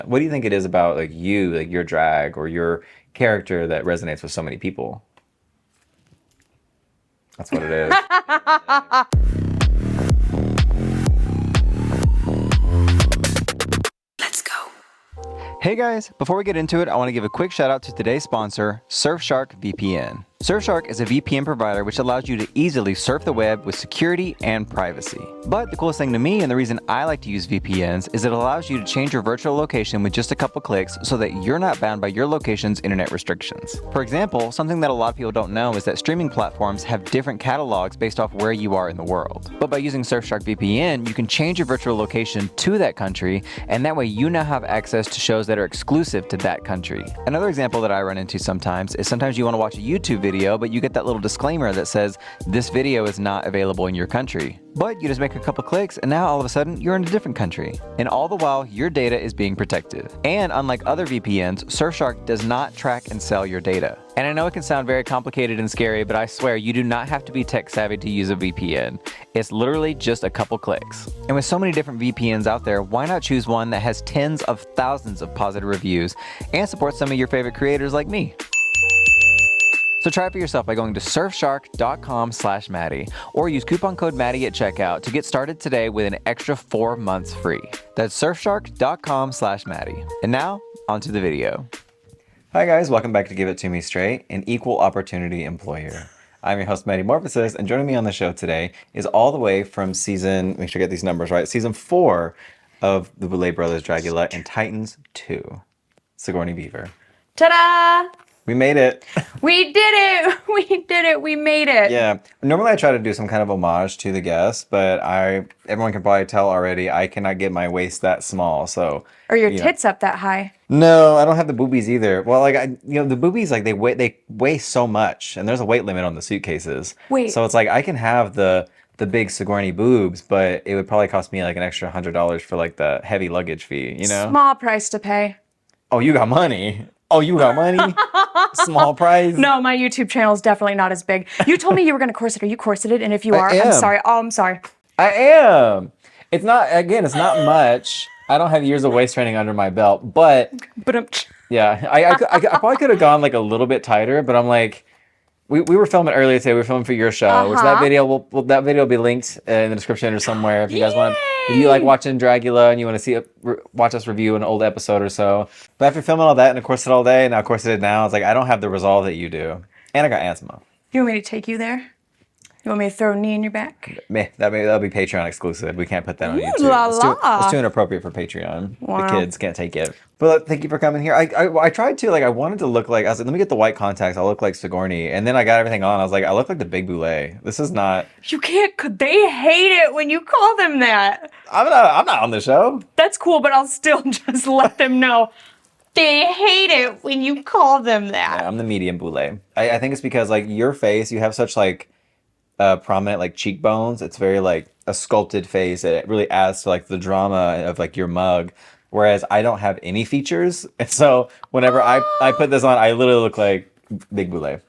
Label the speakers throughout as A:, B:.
A: What do you think it is about like you, like your drag or your character that resonates with so many people? That's what it is. Hey guys, before we get into it, I want to give a quick shout out to today's sponsor, Surfshark VPN. Surfshark is a VPN provider which allows you to easily surf the web with security and privacy. But the coolest thing to me, and the reason I like to use VPNs, is it allows you to change your virtual location with just a couple clicks so that you're not bound by your location's internet restrictions. For example, something that a lot of people don't know is that streaming platforms have different catalogs based off where you are in the world. But by using Surfshark VPN, you can change your virtual location to that country, and that way you now have access to shows that are exclusive to that country. Another example that I run into sometimes is sometimes you want to watch a YouTube video, but you get that little disclaimer that says this video is not available in your country. But you just make a couple clicks and now all of a sudden you're in a different country. And all the while your data is being protected. And unlike other VPNs, Surfshark does not track and sell your data. And I know it can sound very complicated and scary, but I swear you do not have to be tech savvy to use a VPN. It's literally just a couple clicks. And with so many different VPNs out there, why not choose one that has tens of thousands of positive reviews and supports some of your favorite creators like me? So try it for yourself by going to surfshark.com/Maddy or use coupon code Maddy at checkout to get started today with an extra 4 months free. That's surfshark.com/Maddy. And now, onto the video. Hi guys, welcome back to Give It To Me Straight, an equal opportunity employer. I'm your host, Maddy Morphosis, and joining me on the show today is all the way from season, make sure I get these numbers right, season 4 of the Boulet Brothers Dragula and Titans 2, Sigourney Beaver.
B: Ta-da!
A: We made it.
B: We did it! We did it! We made it!
A: Yeah. Normally I try to do some kind of homage to the guests, but everyone can probably tell already I cannot get my waist that small, so...
B: Or your tits up that high.
A: No, I don't have the boobies either. Well, like, the boobies, like, they weigh so much, and there's a weight limit on the suitcases.
B: Wait.
A: So it's like, I can have the big Sigourney boobs, but it would probably cost me, like, an extra $100 for, like, the heavy luggage fee, you know?
B: Small price to pay.
A: Oh, you got money? Oh, you got money? Small price?
B: No, my YouTube channel is definitely not as big. You told me you were going to corset. Are you corseted? And if you are,
A: I am.
B: I'm sorry. Oh, I'm sorry.
A: I am. It's not, again, it's not much. I don't have years of waist training under my belt, but yeah, I probably could have gone like a little bit tighter, but I'm like, we were filming earlier today. We were filming for your show, which that video will be linked in the description or somewhere if you guys want. If you like watching Dragula and you want to watch us review an old episode or so. But after filming all that and of course it all day, and now of course it now, it's like I don't have the resolve that you do, and I got asthma.
B: You want me to take you there? You want me to throw a knee in your back?
A: That'll be Patreon exclusive. We can't put that on YouTube. It's too inappropriate for Patreon.
B: Wow.
A: The kids can't take it. But thank you for coming here. I tried to, like, I wanted to look like, I was like, let me get the white contacts. I'll look like Sigourney. And then I got everything on. I was like, I look like the big Boulet. This is not...
B: You can't, they hate it when you call them that.
A: I'm not on the show.
B: That's cool, but I'll still just let them know. They hate it when you call them that.
A: Yeah, I'm the medium Boulet. I think it's because, like, your face, you have such, like, prominent like cheekbones. It's very like a sculpted face. It really adds to like the drama of like your mug. Whereas I don't have any features, and so whenever I put this on, I literally look like Big Boulet.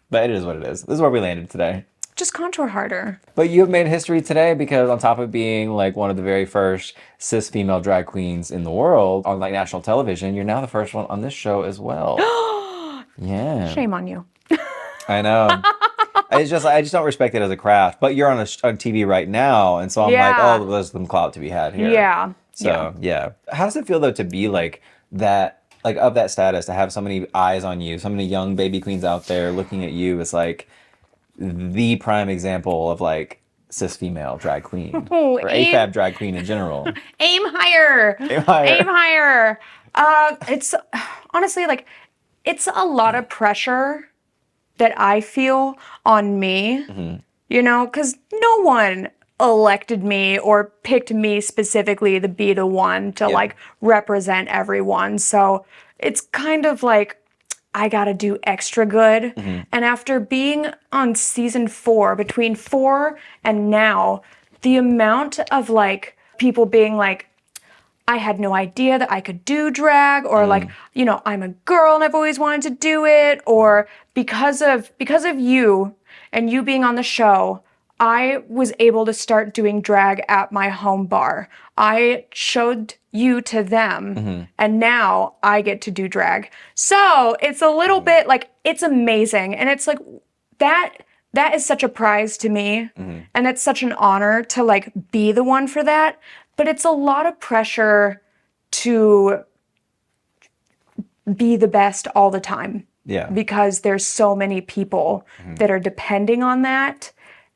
A: But it is what it is. This is where we landed today.
B: Just contour harder.
A: But you have made history today because on top of being like one of the very first cis female drag queens in the world on like national television, you're now the first one on this show as well. Yeah.
B: Shame on you.
A: I know. I just don't respect it as a craft. But you're on TV right now, and so I'm like, oh, there's some clout to be had here.
B: Yeah.
A: So yeah. How does it feel though to be like that, like of that status, to have so many eyes on you, so many young baby queens out there looking at you as like the prime example of like cis female drag queen or AFAB drag queen in general?
B: Aim higher.
A: Aim higher.
B: Aim higher. It's honestly like it's a lot of pressure that I feel on me, you know, because no one elected me or picked me specifically to be the one to like represent everyone. So it's kind of like I gotta do extra good. And after being on season 4, between 4 and now, the amount of like people being like, I had no idea that I could do drag, or like, you know, I'm a girl and I've always wanted to do it, or because of you and you being on the show, I was able to start doing drag at my home bar. I showed you to them, and now I get to do drag. So it's a little bit like, it's amazing. And it's like, that is such a prize to me. And it's such an honor to like be the one for that. But it's a lot of pressure to be the best all the time.
A: Yeah.
B: Because there's so many people that are depending on that.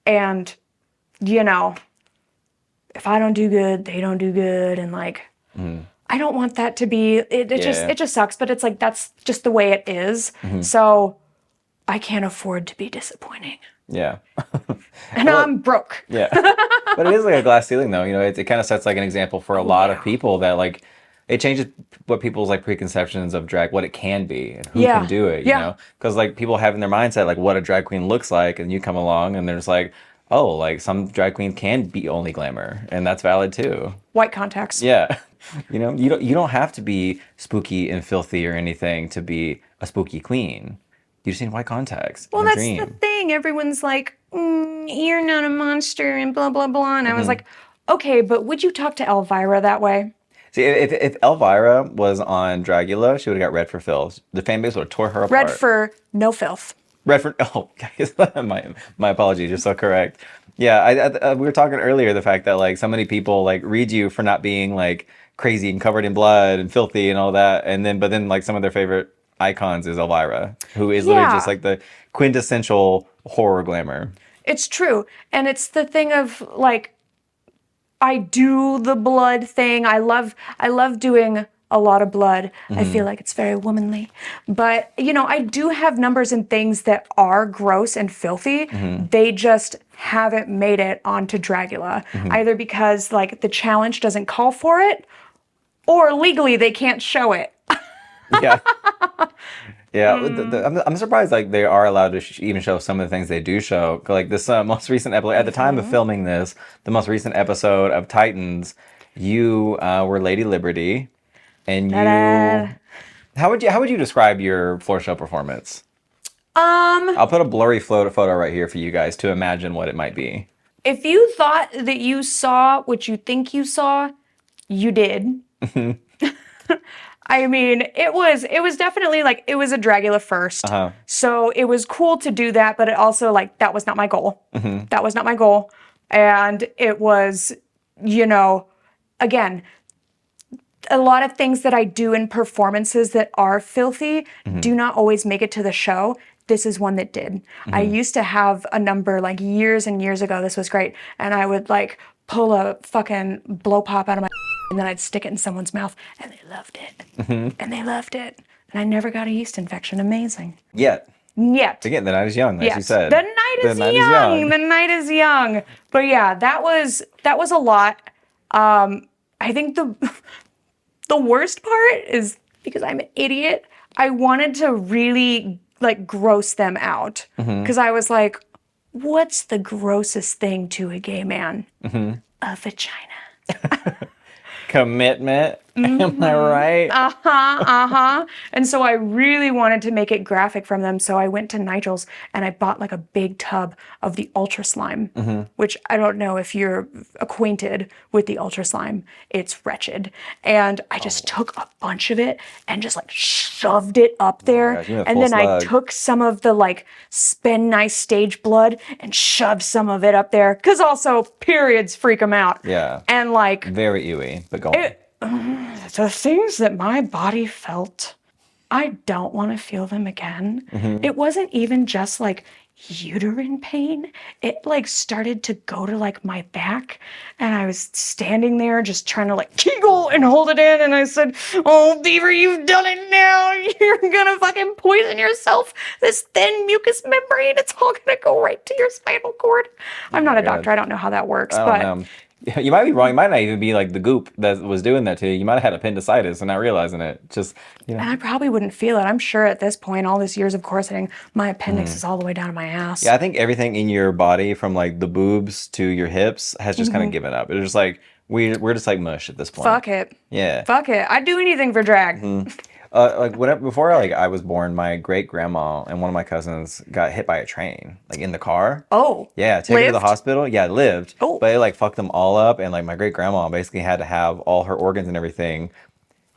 B: And, you know, if I don't do good, they don't do good. And like, I don't want that to be, it just sucks. But it's like, that's just the way it is. So I can't afford to be disappointing.
A: Yeah.
B: And I'm broke.
A: Yeah. But it is like a glass ceiling though. You know, it kind of sets like an example for a lot of people that like, it changes what people's like preconceptions of drag, what it can be and who can do it, you know? Because like people have in their mindset like what a drag queen looks like, and you come along and there's like, oh, like some drag queen can be only glamour, and that's valid too.
B: White contacts.
A: Yeah. You know, you don't have to be spooky and filthy or anything to be a spooky queen. You just need white contacts.
B: Well, that's the thing. Everyone's like, you're not a monster and blah, blah, blah. And I was like, okay, but would you talk to Elvira that way?
A: See, if Elvira was on Dragula, she would have got red for filth. The fan base would have tore her apart.
B: Red for no filth.
A: Red for, oh, guys, my apologies. You're so correct. Yeah, we were talking earlier, the fact that like so many people like read you for not being like crazy and covered in blood and filthy and all that. But then like some of their favorite icons is Elvira, who is literally just like the quintessential horror glamour.
B: It's true. And it's the thing of like, I do the blood thing. I love doing a lot of blood. I feel like it's very womanly. But, you know, I do have numbers and things that are gross and filthy. They just haven't made it onto Dragula. Either because like the challenge doesn't call for it, or legally they can't show it.
A: Yeah. Yeah, I'm surprised like they are allowed to even show some of the things they do show. Like this most recent episode, at the time of filming this, the most recent episode of Titans, you were Lady Liberty, and you. How would you describe your Floorshow performance? I'll put a blurry photo right here for you guys to imagine what it might be.
B: If you thought that you saw what you think you saw, you did. I mean, it was definitely like, it was a Dragula first. So it was cool to do that, but it also like, that was not my goal. That was not my goal. And it was, you know, again, a lot of things that I do in performances that are filthy do not always make it to the show. This is one that did. I used to have a number like years and years ago. This was great. And I would like pull a fucking blow pop out of my and then I'd stick it in someone's mouth, and they loved it. And they loved it. And I never got a yeast infection. Amazing.
A: Yet.
B: Again,
A: the night is young, as you said.
B: The night is young. The night is young. But yeah, that was a lot. I think the worst part is because I'm an idiot, I wanted to really like gross them out. Because I was like, what's the grossest thing to a gay man? A vagina.
A: Commitment. Am I right?
B: And so I really wanted to make it graphic from them. So I went to Nigel's and I bought like a big tub of the Ultra Slime, which I don't know if you're acquainted with the Ultra Slime. It's wretched. And I just took a bunch of it and just like shoved it up there. And then I took some of the like Spend Nice stage blood and shoved some of it up there. Cause also periods freak them out.
A: Yeah.
B: And like.
A: Very ewy, but go on.
B: The things that my body felt, I don't want to feel them again. It wasn't even just like uterine pain. It like started to go to like my back, and I was standing there just trying to like kegel and hold it in, and I said, oh Beaver, you've done it now. You're gonna fucking poison yourself. This thin mucous membrane, it's all gonna go right to your spinal cord. I'm not a doctor. I don't know how that works, but
A: you might be wrong. It might not even be like the goop that was doing that to you. You might have had appendicitis and not realizing it. Just, you know.
B: And I probably wouldn't feel it. I'm sure at this point, all this years of corseting, my appendix is all the way down to my ass.
A: Yeah, I think everything in your body from like the boobs to your hips has just kind of given up. It's just like, we're just like mush at this point.
B: Fuck it.
A: Yeah.
B: Fuck it. I'd do anything for drag.
A: Like whenever before like I was born, my great grandma and one of my cousins got hit by a train, like in the car.
B: Oh.
A: Yeah, taken to the
B: Lived?
A: hospital. Yeah, lived.
B: Oh.
A: But it like fucked them all up, and like my great grandma basically had to have all her organs and everything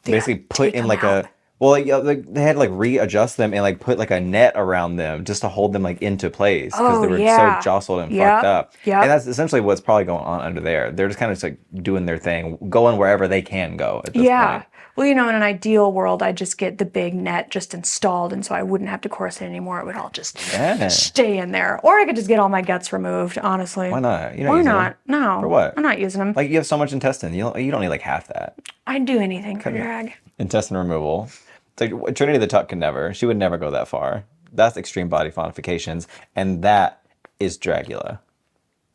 A: basically put
B: take
A: in
B: them
A: like
B: out.
A: a well, like they had to like readjust them and like put like a net around them just to hold them like into place because they
B: Oh,
A: were so
B: yeah.
A: jostled and
B: Yep.
A: fucked up.
B: Yep.
A: And that's essentially what's probably going on under there. They're just kind of just like doing their thing, going wherever they can go at this
B: Yeah.
A: point.
B: Well, in an ideal world, I'd just get the big net just installed, and so I wouldn't have to corset anymore. It would all just
A: Yeah.
B: stay in there. Or I could just get all my guts removed, honestly.
A: Why not? You're not
B: Why
A: using
B: not?
A: them.
B: No.
A: For what?
B: I'm not using them.
A: Like you have so much intestine. You don't need like half that.
B: I'd do anything for drag.
A: Intestine removal. It's like Trinity the Tuck can never. She would never go that far. That's extreme body modifications, and that is Dragula.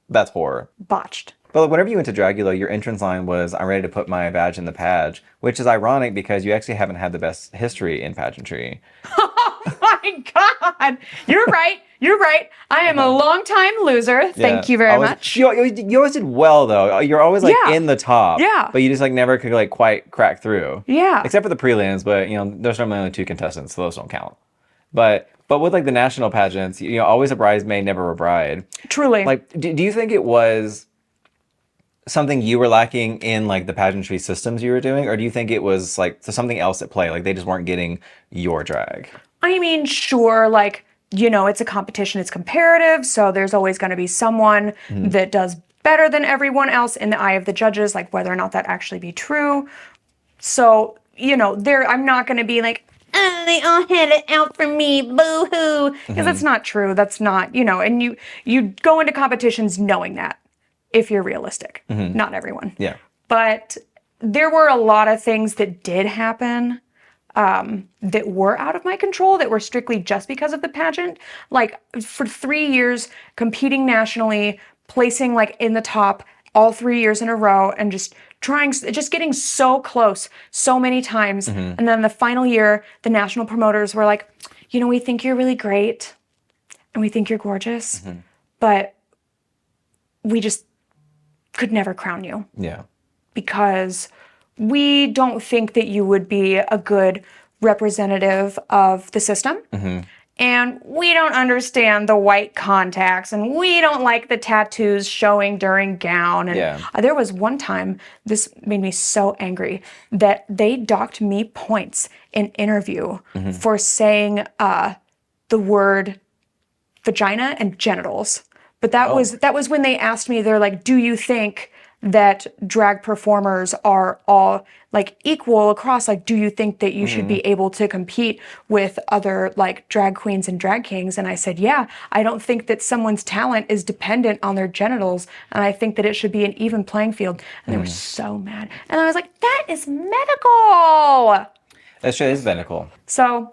A: That's horror.
B: Botched.
A: But like, whenever you went to Dragula, your entrance line was, "I'm ready to put my badge in the page," which is ironic because you actually haven't had the best history in pageantry.
B: Oh my God. You're right. You're right. I am a long-time loser. Thank you very much.
A: You always did well, though. You're always like
B: Yeah.
A: in the top.
B: Yeah.
A: But you just like never could like quite crack through.
B: Yeah.
A: Except for the prelims, but there's normally only 2 contestants, so those don't count. But with like the national pageants, always a bridesmaid, never a bride.
B: Truly.
A: Like, do you think it was something you were lacking in like the pageantry systems you were doing, or do you think it was like something else at play? Like they just weren't getting your drag.
B: I mean, sure, like, it's a competition, it's comparative, so there's always going to be someone that does better than everyone else in the eye of the judges, like whether or not that actually be true. So, I'm not going to be like, oh, they all had it out for me, boo-hoo, because that's not true. That's not, and you go into competitions knowing that, if you're realistic. Not everyone.
A: Yeah.
B: But there were a lot of things that did happen that were out of my control, that were strictly just because of the pageant. Like for 3 years, competing nationally, placing like in the top all 3 years in a row, and just getting so close so many times. And then the final year, the national promoters were like, we think you're really great and we think you're gorgeous, but we just could never crown you.
A: Yeah.
B: Because we don't think that you would be a good representative of the system. And we don't understand the white contacts, and we don't like the tattoos showing during gown. And there was one time, this made me so angry, that they docked me points in interview for saying the word vagina and genitals. But that was when they asked me, they're like, do you think that drag performers are all like equal across? Like, do you think that you should be able to compete with other like drag queens and drag kings? And I said, yeah, I don't think that someone's talent is dependent on their genitals. And I think that it should be an even playing field. And they were so mad. And I was like, that is medical.
A: That shit is medical.
B: So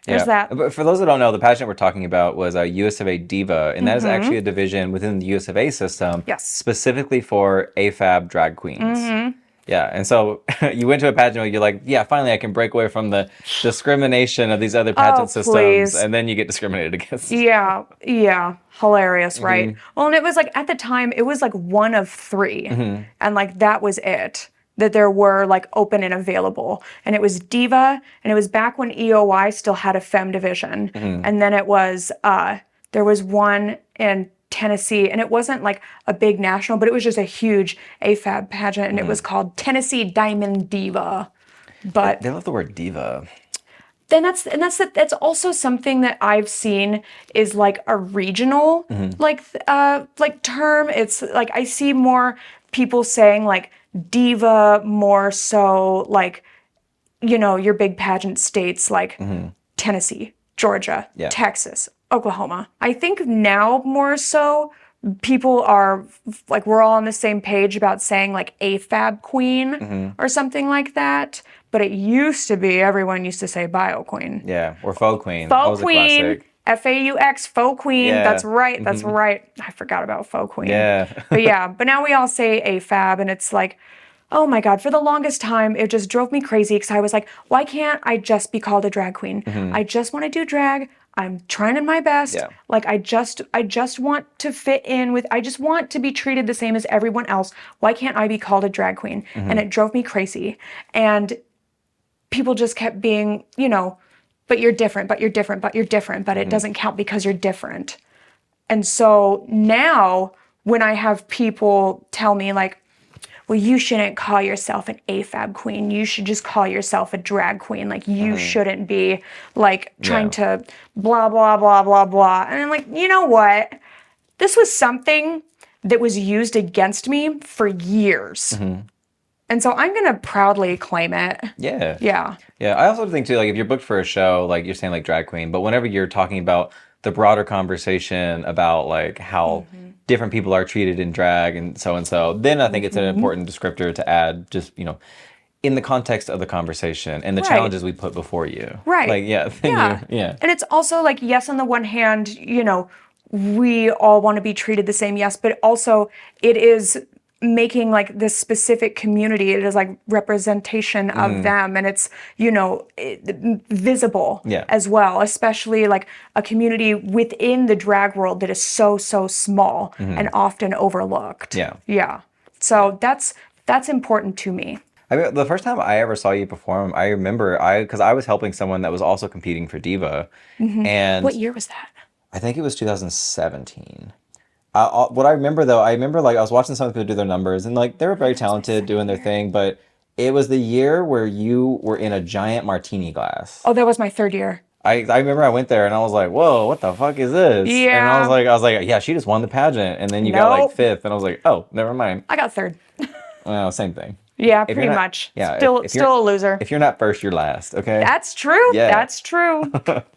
B: there's that.
A: But for those that don't know, the pageant we're talking about was US of A Diva, and that is actually a division within the US of A system, specifically for AFAB drag queens. Yeah, and so you went to a pageant where you're like, yeah, finally I can break away from the discrimination of these other pageant systems, and then you get discriminated against.
B: Yeah, hilarious, right? Well, and it was like, at the time, it was like 1 of 3, and like that was it. That there were like open and available. And it was Diva, and it was back when EOI still had a femme division. And then it was, there was one in Tennessee, and it wasn't like a big national, but it was just a huge AFAB pageant, and it was called Tennessee Diamond Diva. But
A: they love the word diva.
B: then that's also something that I've seen is like a regional like term. It's like I see more people saying like diva more so like, your big pageant states like Tennessee, Georgia, Texas, Oklahoma. I think now more so people are like, we're all on the same page about saying like AFAB queen or something like that. But it used to be, everyone used to say bio queen.
A: Yeah, or faux queen.
B: Faux queen. FAUX, faux queen.
A: Yeah.
B: That's right. That's right. I forgot about faux queen.
A: Yeah.
B: But now we all say AFAB, and it's like, oh my God, for the longest time, it just drove me crazy because I was like, why can't I just be called a drag queen? I just want to do drag. I'm trying my best.
A: Yeah.
B: Like I just want to fit in with, I just want to be treated the same as everyone else. Why can't I be called a drag queen? And it drove me crazy. And people just kept being, you know, but you're different, but you're different, but you're different, but it doesn't count because you're different. And so now when I have people tell me like, well, you shouldn't call yourself an AFAB queen. You should just call yourself a drag queen. Like, you shouldn't be, like, trying to blah, blah, blah, blah, blah. And I'm like, you know what? This was something that was used against me for years. And so I'm going to proudly claim it.
A: Yeah.
B: Yeah.
A: Yeah. I also think, too, like, if you're booked for a show, like, you're saying, like, drag queen, but whenever you're talking about the broader conversation about, like, how different people are treated in drag and so, then I think it's an important descriptor to add just, you know, in the context of the conversation and the challenges we put before you.
B: Right.
A: Like, yeah.
B: And it's also like, yes, on the one hand, you know, we all want to be treated the same, yes, but also it is making like this specific community, it is like representation of them, and it's, you know, visible as well, especially like a community within the drag world that is so small and often overlooked. So that's important to me.
A: I mean, the first time I ever saw you perform, I remember because I was helping someone that was also competing for Diva, and
B: What year was that?
A: I think it was 2017. What I remember though, like I was watching some people do their numbers, and like they were very talented doing their thing, but it was the year where you were in a giant martini glass.
B: Oh, that was my third year.
A: I remember I went there and I was like, whoa, what the fuck is this?
B: Yeah.
A: And I was like, yeah, she just won the pageant, and then you got like fifth, and I was like, oh, never mind.
B: I got third.
A: Well, same thing.
B: Yeah, pretty much. Yeah, still a loser.
A: If you're not first, you're last. Okay.
B: That's true. Yeah. That's true.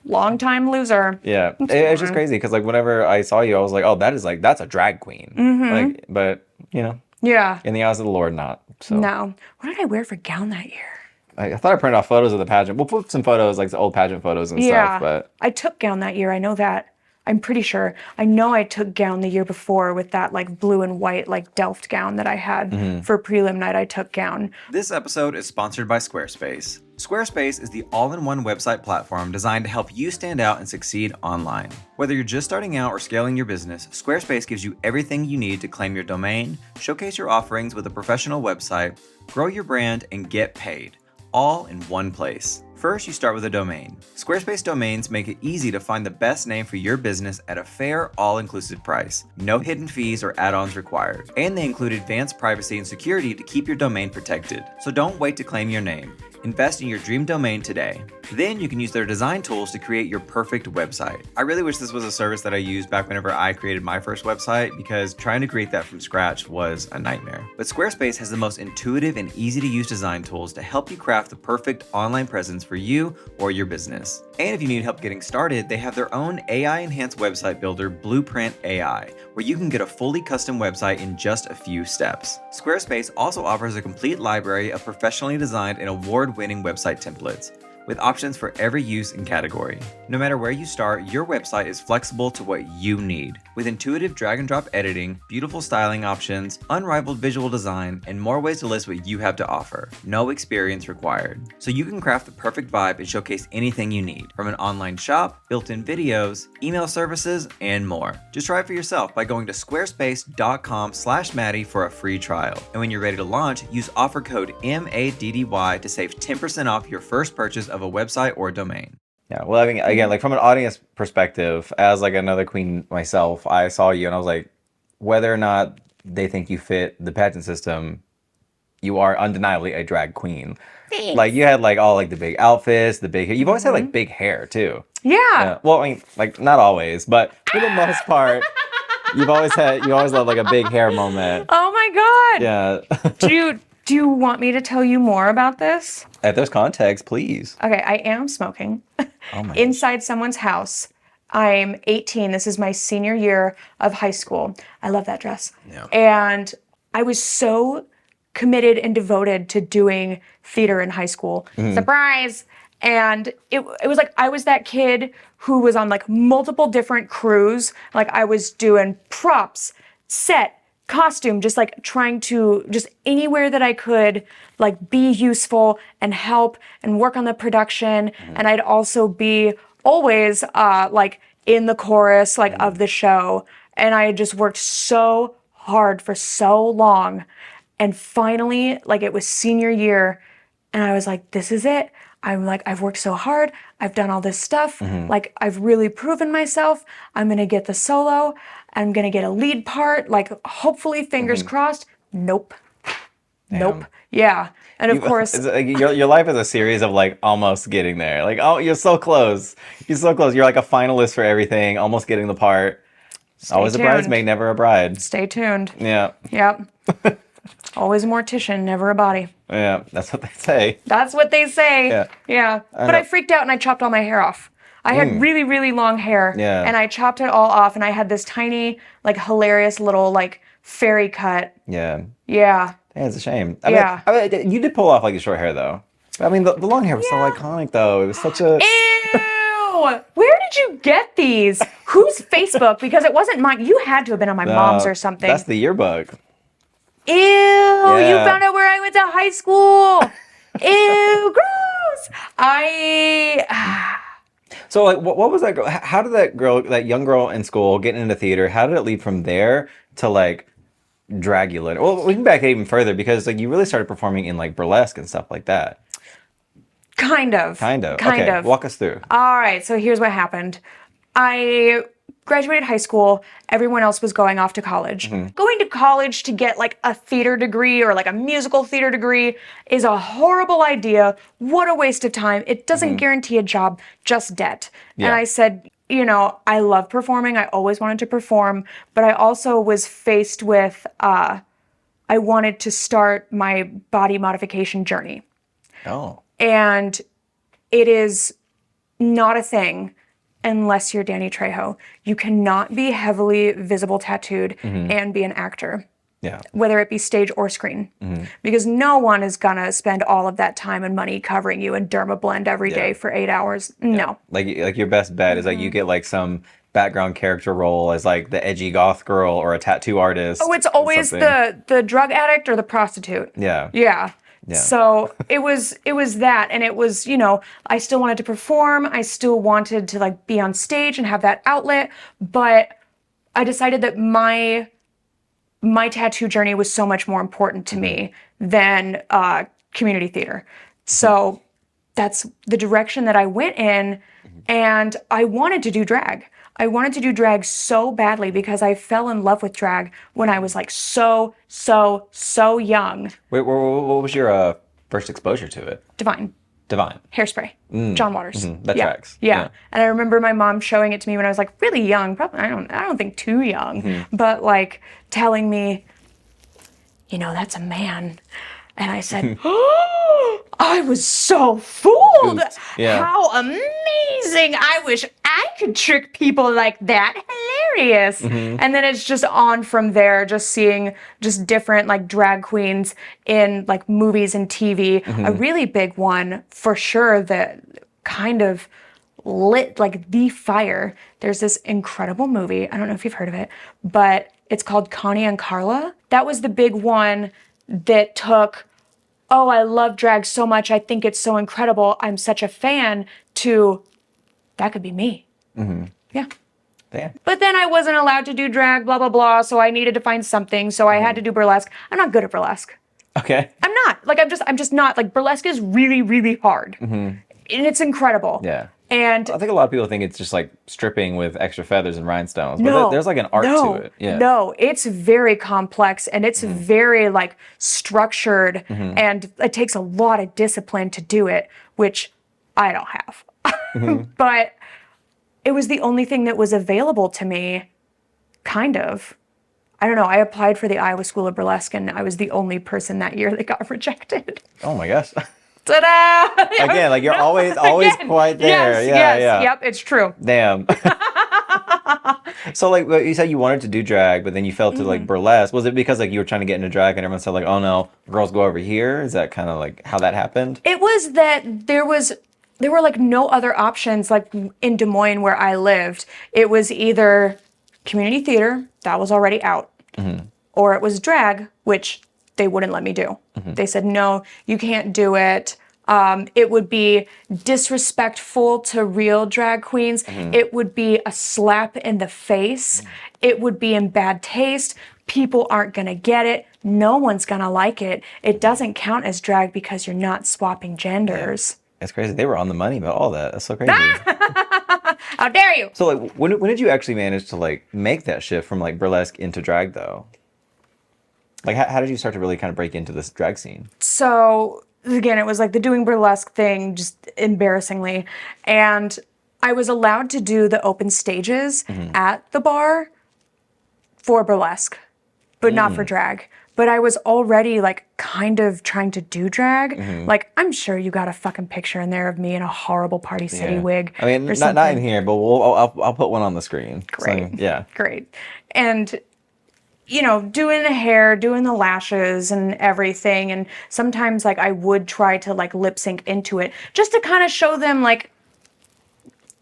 B: Long time loser.
A: Yeah, it's just crazy because like whenever I saw you, I was like, oh, that's a drag queen. Like, but you know. Yeah. In the eyes of the Lord, not. So.
B: No. What did I wear for gown that year?
A: I thought I printed off photos of the pageant. We'll put some photos, like the old pageant photos and stuff. But
B: I took gown that year. I know that. I'm pretty sure. I know I took gown the year before with that like blue and white like Delft gown that I had for prelim night. I took gown.
A: This episode is sponsored by Squarespace. Squarespace is the all-in-one website platform designed to help you stand out and succeed online. Whether you're just starting out or scaling your business, Squarespace gives you everything you need to claim your domain, showcase your offerings with a professional website, grow your brand, and get paid, all in one place. First, you start with a domain. Squarespace domains make it easy to find the best name for your business at a fair, all-inclusive price. No hidden fees or add-ons required. And they include advanced privacy and security to keep your domain protected. So don't wait to claim your name. Invest in your dream domain today. Then you can use their design tools to create your perfect website. I really wish this was a service that I used back whenever I created my first website, because trying to create that from scratch was a nightmare. But Squarespace has the most intuitive and easy to use design tools to help you craft the perfect online presence for you or your business. And if you need help getting started, they have their own AI-enhanced website builder, Blueprint AI, where you can get a fully custom website in just a few steps. Squarespace also offers a complete library of professionally designed and award-winning website templates, with options for every use and category. No matter where you start, your website is flexible to what you need. With intuitive drag and drop editing, beautiful styling options, unrivaled visual design, and more ways to list what you have to offer. No experience required. So you can craft the perfect vibe and showcase anything you need, from an online shop, built-in videos, email services, and more. Just try it for yourself by going to squarespace.com/Maddy for a free trial. And when you're ready to launch, use offer code MADDY to save 10% off your first purchase of a website or domain. Yeah, well, I mean, again, like from an audience perspective, as like another queen myself, I saw you and I was like, whether or not they think you fit the pageant system, you are undeniably a drag queen. Thanks. Like you had like all like the big outfits, the big hair. You've always had like big hair too.
B: Yeah.
A: Well, I mean, like not always, but for the most part, you always had like a big hair moment.
B: Oh my God.
A: Yeah.
B: Do you want me to tell you more about this?
A: If there's context, please.
B: Okay, I am smoking inside someone's house. I'm 18. This is my senior year of high school. I love that dress. Yeah. And I was so committed and devoted to doing theater in high school. Surprise! And it was like I was that kid who was on like multiple different crews. Like I was doing props, set, costume, just like trying to just anywhere that I could like be useful and help and work on the production. And I'd also be always like in the chorus like of the show. And I had just worked so hard for so long. And finally, like it was senior year And I was like, this is it. I'm like, I've worked so hard. I've done all this stuff. Like, I've really proven myself. I'm going to get the solo. I'm going to get a lead part. Like, hopefully, fingers crossed. Nope.
A: Damn.
B: Nope. Yeah. And of course,
A: It's like your life is a series of like almost getting there. Like, oh, you're so close. You're so close. You're like a finalist for everything, almost getting the part. Always a bridesmaid, never a bride.
B: Stay tuned.
A: Yeah.
B: Yep. Always a mortician, never a body.
A: Yeah, that's what they say.
B: That's what they say.
A: Yeah.
B: Yeah. But I freaked out and I chopped all my hair off. I had really, really long hair.
A: Yeah.
B: And I chopped it all off and I had this tiny, like, hilarious little, like, fairy cut.
A: Yeah.
B: Yeah.
A: Yeah, it's a shame.
B: Yeah.
A: I mean, you did pull off like the short hair though. I mean, the long hair was so iconic though. It was such a.
B: Ew! Where did you get these? Whose Facebook? Because it wasn't mine. You had to have been on my mom's or something.
A: That's the yearbook.
B: Ew! You found out where I went to high school. Ew! Gross!
A: So like, what was that girl? How did that young girl in school get into theater? How did it lead from there to like Dragula? Well, we can back it even further because like you really started performing in like burlesque and stuff like that.
B: Kind of.
A: Okay, walk us through.
B: All right, so here's what happened. I graduated high school. Everyone else was going off to college. Going to college to get like a theater degree or like a musical theater degree is a horrible idea. What a waste of time. It doesn't guarantee a job, just debt.
A: Yeah.
B: And I said, you know, I love performing. I always wanted to perform, but I also was faced with, I wanted to start my body modification journey.
A: Oh.
B: And it is not a thing unless you're Danny Trejo. You cannot be heavily visible tattooed and be an actor.
A: Yeah.
B: Whether it be stage or screen. Because no one is gonna spend all of that time and money covering you in dermablend every day for 8 hours. No.
A: Like your best bet is like you get like some background character role as like the edgy goth girl or a tattoo artist.
B: Oh, it's always the drug addict or the prostitute.
A: Yeah.
B: Yeah. So it was that, and it was, you know, I still wanted to perform. I still wanted to like be on stage and have that outlet, but I decided that my tattoo journey was so much more important to me than community theater. So that's the direction that I went in, and I wanted to do drag. I wanted to do drag so badly because I fell in love with drag when I was like so young.
A: Wait, what was your first exposure to it?
B: Divine. Hairspray. John Waters.
A: That tracks.
B: Yeah. And I remember my mom showing it to me when I was like really young. Probably I don't think too young, but like telling me, you know, that's a man. And I said, oh, I was so fooled.
A: Yeah.
B: How amazing. I wish I could trick people like that. Hilarious. And then it's just on from there, just seeing just different like drag queens in like movies and TV. A really big one for sure that kind of lit like the fire. There's this incredible movie. I don't know if you've heard of it, but it's called Connie and Carla. That was the big one that took, oh, I love drag so much, I think it's so incredible, I'm such a fan, to, that could be me. Yeah.
A: Damn.
B: But then I wasn't allowed to do drag, blah, blah, blah, so I needed to find something, so I had to do burlesque. I'm not good at burlesque.
A: Okay.
B: I'm not. Like, I'm just not. Like, burlesque is really, really hard. And it's incredible.
A: Yeah.
B: And
A: I think a lot of people think it's just like stripping with extra feathers and rhinestones, but there's like an art to it. Yeah.
B: No, it's very complex and it's very like structured and it takes a lot of discipline to do it, which I don't have. But it was the only thing that was available to me, kind of. I don't know, I applied for the Iowa School of Burlesque and I was the only person that year that got rejected.
A: Oh my gosh.
B: Ta-da!
A: Again, like you're always quite there.
B: Yes, yep, it's true.
A: Damn. So like you said you wanted to do drag, but then you fell to like burlesque. Was it because like you were trying to get into drag and everyone said like, oh no, girls go over here? Is that kind of like how that happened?
B: It was that there were like no other options like in Des Moines where I lived. It was either community theater, that was already out, or it was drag, which they wouldn't let me do. They said, no, you can't do it. It would be disrespectful to real drag queens. It would be a slap in the face. It would be in bad taste. People aren't going to get it. No one's going to like it. It doesn't count as drag because you're not swapping genders.
A: That's crazy. They were on the money about all that. That's so crazy.
B: How dare you?
A: So like, when did you actually manage to like make that shift from like burlesque into drag though? Like how did you start to really kind of break into this drag scene?
B: So again, it was like the doing burlesque thing, just embarrassingly. And I was allowed to do the open stages at the bar for burlesque, but not for drag. But I was already like kind of trying to do drag. Like, I'm sure you got a fucking picture in there of me in a horrible Party City wig.
A: I mean, not in here, but I'll put one on the screen.
B: Great.
A: So, yeah.
B: Great. And you know, doing the hair, doing the lashes and everything. And sometimes like I would try to like lip sync into it just to kind of show them like,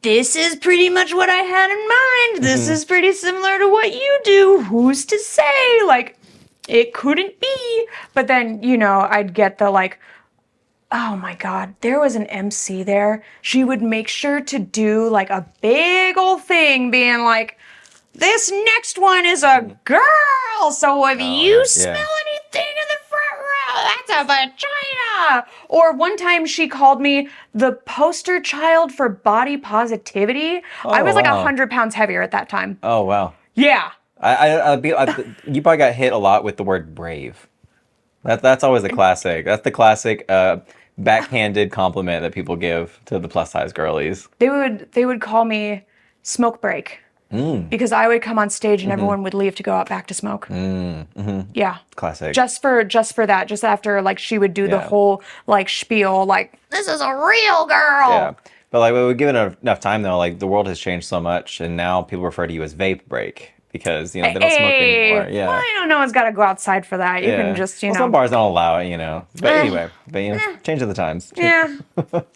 B: this is pretty much what I had in mind. This is pretty similar to what you do. Who's to say? Like, it couldn't be. But then, you know, I'd get the like, oh my God, there was an MC there. She would make sure to do like a big old thing being like, this next one is a girl, so if you smell anything in the front row, that's a vagina. Or one time she called me the poster child for body positivity. I was like 100 pounds heavier at that time.
A: Oh, wow.
B: Yeah.
A: You probably got hit a lot with the word brave. That's always the classic. That's the classic backhanded compliment that people give to the plus size girlies.
B: They would call me smoke break. Because I would come on stage and everyone would leave to go out back to smoke. Yeah.
A: Classic.
B: Just for that, just after like she would do the whole like spiel, like, this is a real girl.
A: Yeah. But like we give it enough time though, like the world has changed so much and now people refer to you as vape break because, you know, they don't smoke anymore. Yeah.
B: Well, I don't know, it's got to go outside for that. You can just, you know.
A: Some bars don't allow it, you know. But anyway, you know, change of the times.
B: Yeah.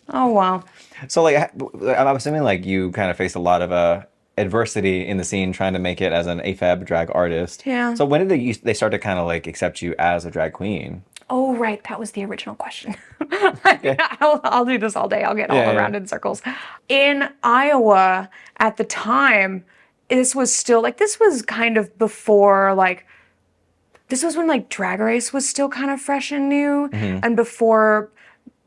B: Oh, well.
A: So like, I'm assuming like you kind of faced a lot of adversity in the scene trying to make it as an AFAB drag artist.
B: Yeah.
A: So when did they start to kind of like accept you as a drag queen?
B: Oh, right. That was the original question. I'll do this all day. I'll get all around in circles. In Iowa at the time, this was still like, this was kind of before like, this was when like Drag Race was still kind of fresh and new and before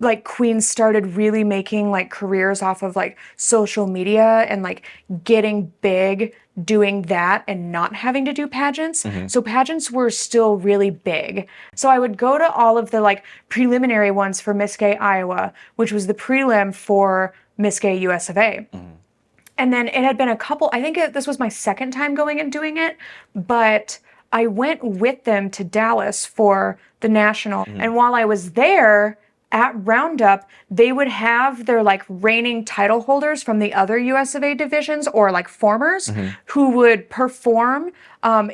B: like queens started really making like careers off of like social media and like getting big doing that and not having to do pageants. So pageants were still really big. So I would go to all of the like preliminary ones for Miss Gay Iowa, which was the prelim for Miss Gay US of A. And then it had been a couple, I think this was my second time going and doing it, but I went with them to Dallas for the national. And while I was there, at Roundup, they would have their like reigning title holders from the other US of A divisions or like formers who would perform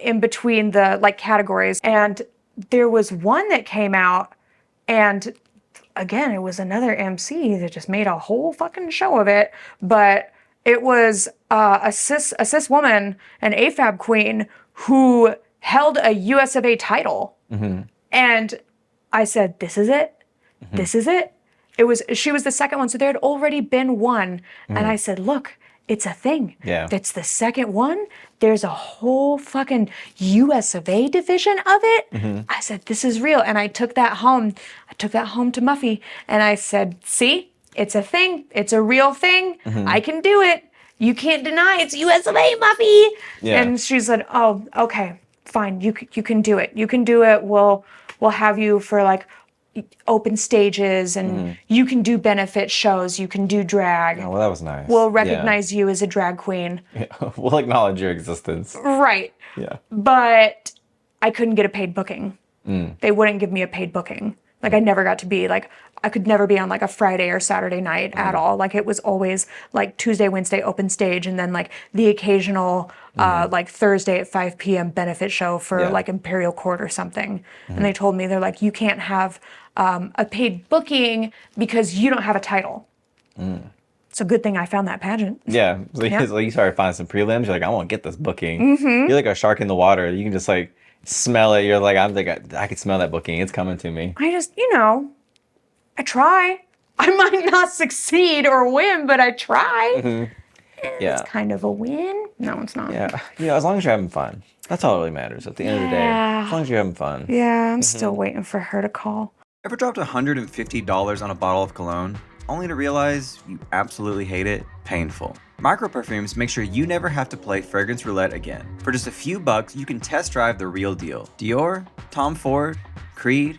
B: in between the like categories. And there was one that came out and again, it was another MC that just made a whole fucking show of it. But it was a cis woman, an AFAB queen who held a US of A title. And I said, this is it. This is it. She was the second one. So there had already been one. And I said, look, it's a thing.
A: Yeah.
B: It's the second one. There's a whole fucking US of A division of it. I said, this is real. And I took that home. I took that home to Muffy. And I said, see, it's a thing. It's a real thing. I can do it. You can't deny it's US of A, Muffy. Yeah. And she said, oh, okay, fine. You can do it. You can do it. We'll have you for like open stages and you can do benefit shows, you can do drag.
A: Oh, well, that was nice.
B: We'll recognize you as a drag queen.
A: Yeah. We'll acknowledge your existence.
B: Right.
A: Yeah.
B: But I couldn't get a paid booking. They wouldn't give me a paid booking. Like I never got to be like, I could never be on like a Friday or Saturday night at all. Like it was always like Tuesday, Wednesday open stage and then like the occasional like Thursday at 5 p.m. benefit show for like Imperial Court or something. And they told me, they're like, you can't have a paid booking because you don't have a title. It's a good thing I found that pageant.
A: Yeah. So you started finding some prelims. You're like, I want to get this booking. You're like a shark in the water. You can just like smell it. You're like, I can smell that booking. It's coming to me.
B: I just, you know, I try. I might not succeed or win, but I tried.
A: Mm-hmm. Yeah.
B: It's kind of a win. No, it's not.
A: Yeah. As long as you're having fun. That's all that really matters at the end of the day. As long as you're having fun.
B: Yeah, I'm still waiting for her to call.
A: Ever dropped $150 on a bottle of cologne, only to realize you absolutely hate it? Painful. MicroPerfumes make sure you never have to play fragrance roulette again. For just a few bucks, you can test drive the real deal. Dior, Tom Ford, Creed,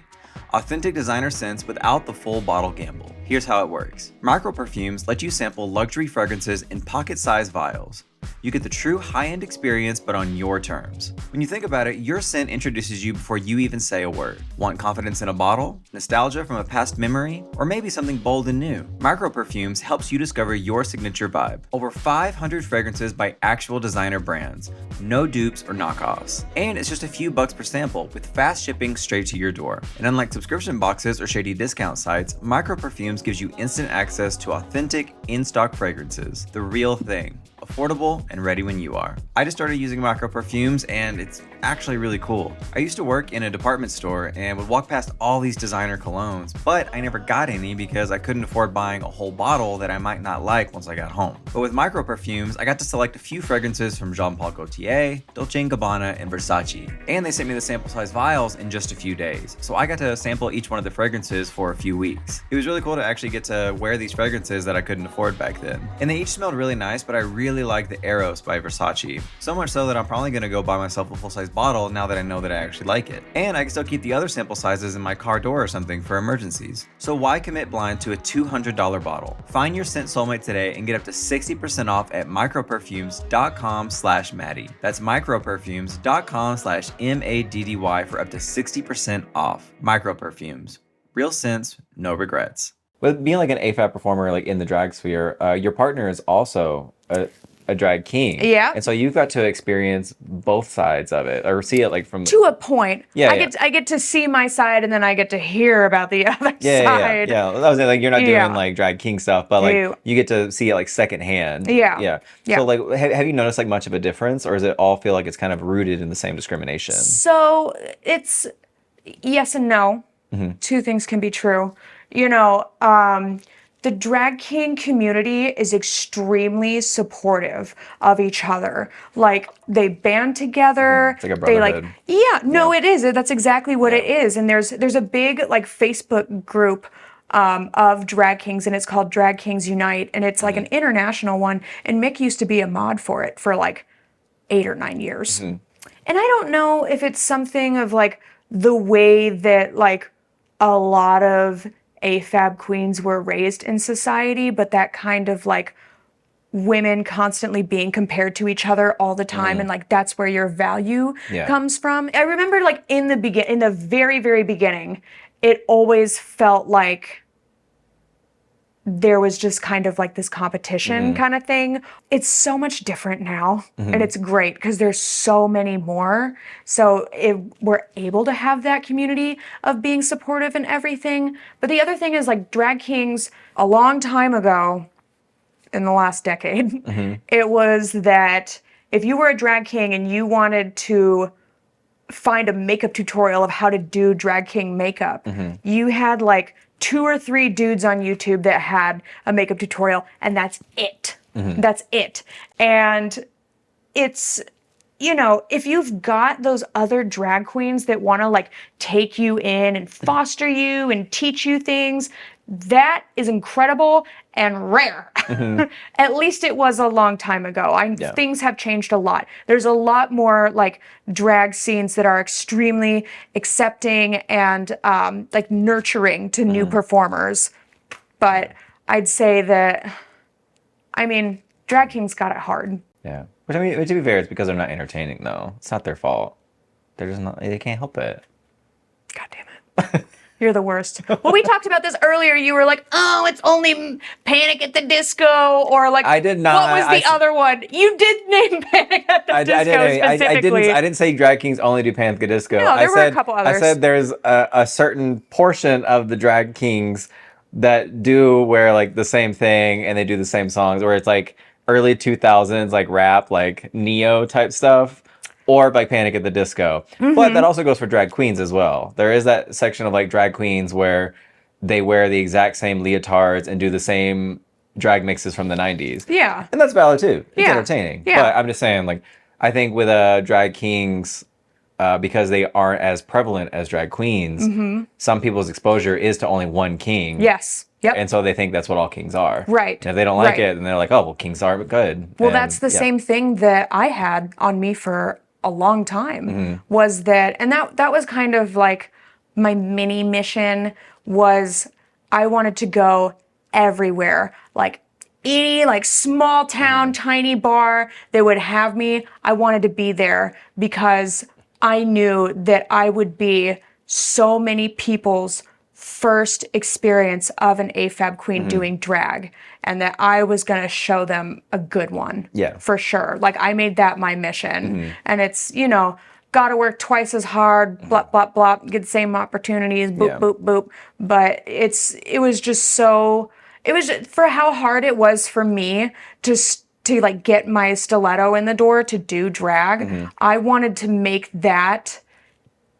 A: authentic designer scents without the full bottle gamble. Here's how it works. MicroPerfumes let you sample luxury fragrances in pocket-sized vials. You get the true high-end experience, but on your terms. When you think about it, your scent introduces you before you even say a word. Want confidence in a bottle? Nostalgia from a past memory? Or maybe something bold and new? MicroPerfumes helps you discover your signature vibe. Over 500 fragrances by actual designer brands. No dupes or knockoffs. And it's just a few bucks per sample, with fast shipping straight to your door. And unlike subscription boxes or shady discount sites, MicroPerfumes gives you instant access to authentic, in-stock fragrances. The real thing. Affordable and ready when you are. I just started using MicroPerfumes and it's actually really cool. I used to work in a department store and would walk past all these designer colognes, but I never got any because I couldn't afford buying a whole bottle that I might not like once I got home. But with MicroPerfumes, I got to select a few fragrances from Jean Paul Gaultier, Dolce & Gabbana, and Versace. And they sent me the sample size vials in just a few days. So I got to sample each one of the fragrances for a few weeks. It was really cool to actually get to wear these fragrances that I couldn't afford back then. And they each smelled really nice, but I really like the Eros by Versace. So much so that I'm probably gonna go buy myself a full-size bottle now that I know that I actually like it. And I can still keep the other sample sizes in my car door or something for emergencies. So why commit blind to a $200 bottle? Find your scent soulmate today and get up to 60% off at microperfumes.com/Maddy. That's microperfumes.com/MADDY for up to 60% off. Microperfumes. Real scents, no regrets. With being like an AFAB performer, like in the drag sphere, your partner is also a drag king.
B: Yeah.
A: And so you've got to experience both sides of it, or see it like from
B: to a point.
A: Yeah,
B: I get to see my side, and then I get to hear about the other side.
A: Yeah. That was it. Like you're not doing like drag king stuff, but like you get to see it like secondhand.
B: Yeah.
A: So like, have you noticed like much of a difference, or does it all feel like it's kind of rooted in the same discrimination?
B: So it's yes and no. Two things can be true. You know, the drag king community is extremely supportive of each other. Like they band together.
A: It's like a brotherhood.
B: It is. That's exactly what it is. And there's a big like Facebook group of drag kings, and it's called Drag Kings Unite, and it's like an international one. And Mick used to be a mod for it for like 8 or 9 years. And I don't know if it's something of like the way that like a lot of AFAB queens were raised in society, but that kind of like women constantly being compared to each other all the time, and like that's where your value comes from. I remember like in the very, very beginning, it always felt like there was just kind of like this competition kind of thing. It's so much different now, and it's great because there's so many more. So we're able to have that community of being supportive and everything. But the other thing is like drag kings a long time ago, in the last decade, it was that if you were a drag king and you wanted to find a makeup tutorial of how to do drag king makeup, you had like 2 or 3 dudes on YouTube that had a makeup tutorial, and that's it. That's it. And it's, you know, if you've got those other drag queens that want to like take you in and foster you and teach you things, that is incredible and rare. At least it was a long time ago. Things have changed a lot. There's a lot more like drag scenes that are extremely accepting and like nurturing to new performers. But I'd say that, I mean, drag kings got it hard.
A: Yeah. Which I mean, to be fair, it's because they're not entertaining though. It's not their fault. They're just not, they can't help it.
B: God damn it. You're the worst. Well, we talked about this earlier. You were like, oh, it's only Panic at the Disco, or like,
A: I did not.
B: What was the other one? You did name Panic at the Disco specifically.
A: I didn't say drag kings only do Panic at the Disco.
B: No, there were a couple others.
A: I said there's a certain portion of the drag kings that do wear like the same thing and they do the same songs, where it's like early 2000s, like rap, like Neo type stuff. Or like Panic at the Disco. But that also goes for drag queens as well. There is that section of like drag queens where they wear the exact same leotards and do the same drag mixes from the 90s.
B: Yeah.
A: And that's valid too. It's
B: Yeah.
A: entertaining.
B: Yeah.
A: But I'm just saying, like, I think with drag kings, because they aren't as prevalent as drag queens, some people's exposure is to only one king.
B: Yes. Yep.
A: And so they think that's what all kings are.
B: Right.
A: And if they don't like
B: Right.
A: it, then they're like, oh, well, kings are good.
B: Well,
A: And,
B: that's the same thing that I had on me for a long time was that, and that was kind of like my mini mission was I wanted to go everywhere, like any like small town, tiny bar that would have me. I wanted to be there because I knew that I would be so many people's first experience of an AFAB queen doing drag, and that I was going to show them a good one.
A: Yeah.
B: For sure. Like I made that my mission. And it's, you know, got to work twice as hard, blop, blop, blop, get the same opportunities, boop,
A: Yeah.
B: boop, boop. But it was just so, it was just, for how hard it was for me to like get my stiletto in the door to do drag, I wanted to make that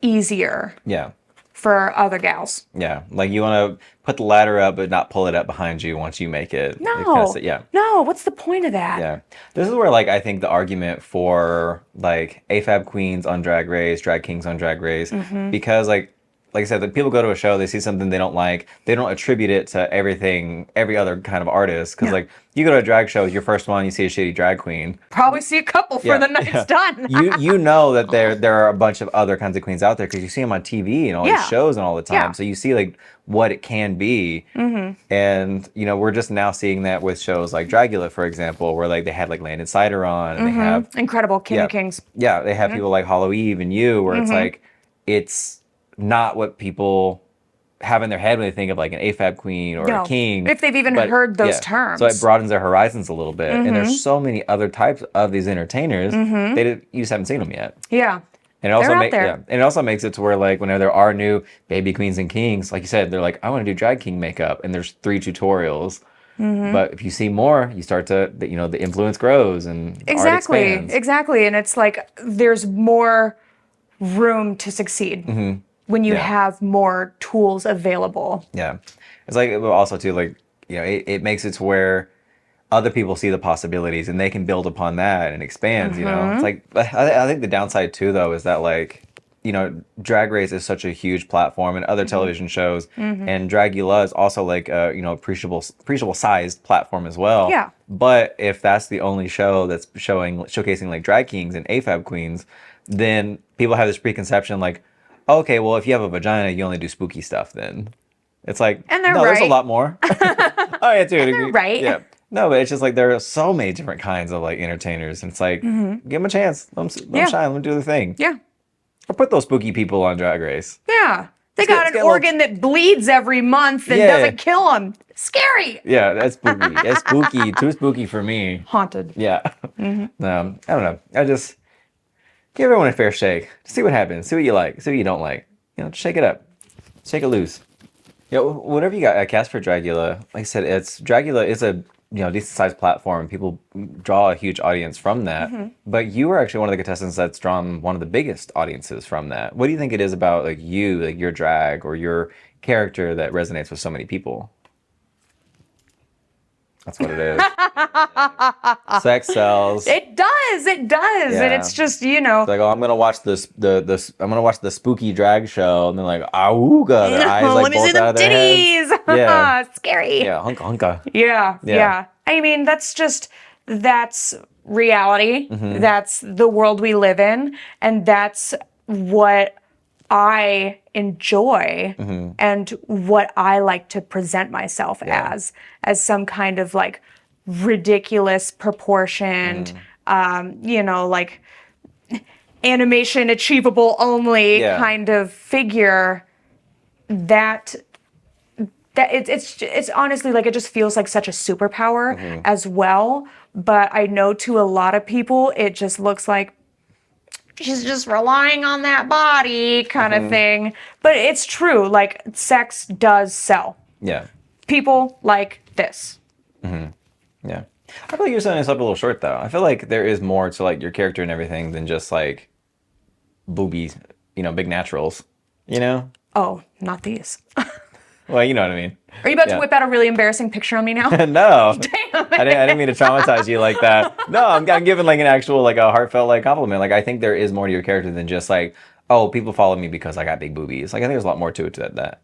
B: easier
A: Yeah.
B: for other gals.
A: Yeah. Like you want to put the ladder up, but not pull it up behind you once you make it.
B: No.
A: Yeah.
B: No, what's the point of that?
A: Yeah. This is where, like, I think the argument for, like, AFAB queens on Drag Race, drag kings on Drag Race, because, like I said, the people go to a show, they see something they don't like, they don't attribute it to every other kind of artist. Because, like, you go to a drag show, your first one, you see a shitty drag queen.
B: Probably see a couple for the night's done.
A: you know that there are a bunch of other kinds of queens out there because you see them on TV and all these shows and all the time.
B: Yeah.
A: So you see, like, what it can be. And, you know, we're just now seeing that with shows like Dragula, for example, where, like, they had, like, Landon Cider on, and they have...
B: Incredible King of Kings.
A: Yeah, they have people like Hollow Eve and you, where it's like, it's not what people have in their head when they think of like an AFAB queen or a king.
B: If they've even heard those terms.
A: So it broadens their horizons a little bit. And there's so many other types of these entertainers, you just haven't seen them yet.
B: Yeah.
A: And it also
B: They're out there.
A: and it also makes it to where, like, whenever there are new baby queens and kings, like you said, they're like, I want to do drag king makeup, and there's 3 tutorials. But if you see more, you start to, you know, the influence grows and art expands.
B: Exactly. And it's like there's more room to succeed when you have more tools available.
A: Yeah. It's like, but also too, like, you know, it makes it to where other people see the possibilities and they can build upon that and expand, you know? It's like, I think the downside too, though, is that, like, you know, Drag Race is such a huge platform and other television shows, and Dragula is also like a, you know, appreciable sized platform as well.
B: Yeah.
A: But if that's the only show that's showcasing like drag kings and AFAB queens, then people have this preconception like, okay, well, if you have a vagina, you only do spooky stuff then. It's like,
B: And they're
A: no, there's a
B: right.
A: lot more. Oh, yeah, to a degree.
B: right.
A: Yeah. No, but it's just like there are so many different kinds of like entertainers. And it's like, give them a chance. Let them shine. Let them do their thing.
B: Yeah.
A: Or put those spooky people on Drag Race.
B: Yeah. They
A: Let's
B: got
A: get
B: an
A: a little-
B: organ that bleeds every month and
A: Yeah.
B: doesn't kill them. Scary.
A: Yeah, that's spooky. That's spooky. Too spooky for me.
B: Haunted.
A: Yeah. I don't know. I just give everyone a fair shake. See what happens. See what you like. See what you don't like. You know, shake it up. Shake it loose. Yeah, whatever you got cast for Dragula, like I said, Dragula is a, you know, decent sized platform. People draw a huge audience from that. But you were actually one of the contestants that's drawn one of the biggest audiences from that. What do you think it is about, like, you, like your drag or your character that resonates with so many people? That's what it is. Sex sells.
B: It does. It does.
A: Yeah.
B: And it's just, you know.
A: Like, oh, I'm gonna watch I'm gonna watch the spooky drag show, and they're like, auga, their eyes like
B: let me
A: bolt
B: see them
A: out of their heads.
B: titties.
A: Yeah.
B: Scary.
A: Yeah, hunka.
B: Yeah,
A: Yeah.
B: yeah. I mean, that's reality. That's the world we live in. And that's what I enjoy and what I like to present myself as some kind of like ridiculous proportioned, you know, like animation achievable only kind of figure that it's honestly like it just feels like such a superpower as well. But I know to a lot of people, it just looks like she's just relying on that body kind of thing. But it's true. Like, sex does sell.
A: Yeah.
B: People like this.
A: Yeah. I feel like you're selling yourself a little short, though. I feel like there is more to, like, your character and everything than just, like, boobies, you know, big naturals, you know?
B: Oh, not these.
A: Well, you know what I mean.
B: Are you about to whip out a really embarrassing picture on me now?
A: No.
B: Damn it.
A: I didn't mean to traumatize you like that. No, I'm giving like an actual, like a heartfelt like compliment. Like I think there is more to your character than just like, oh, people follow me because I got big boobies. Like I think there's a lot more to it to that.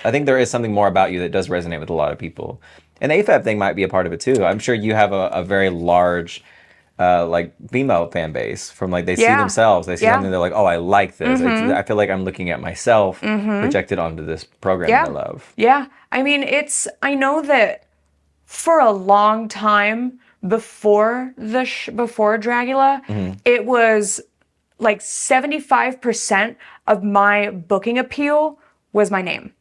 A: I think there is something more about you that does resonate with a lot of people. And the AFAB thing might be a part of it too. I'm sure you have a very large like female fan base from like they see themselves, they see something, they're like, oh, I like this. I feel like I'm looking at myself projected onto this program that I love.
B: Yeah, I mean, I know that for a long time before before Dragula, it was like 75% of my booking appeal was my name.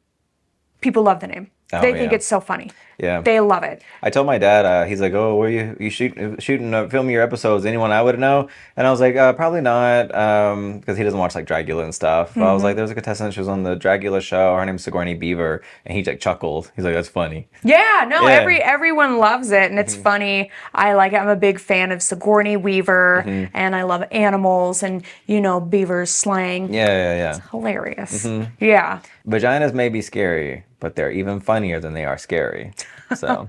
B: People love the name. They think it's so funny.
A: Yeah.
B: They love it.
A: I told my dad, he's like, oh, where you shooting, filming your episodes? Anyone I would know? And I was like, probably not, because he doesn't watch like Dragula and stuff. I was like, there's a contestant, she was on the Dragula show, her name's Sigourney Beaver, and he like chuckled. He's like, that's funny.
B: Yeah, no, everyone loves it, and it's funny. I like it. I'm a big fan of Sigourney Weaver, and I love animals and, Beaver's slang.
A: Yeah.
B: It's hilarious. Yeah.
A: Vaginas may be scary, but they're even funnier than they are scary. So,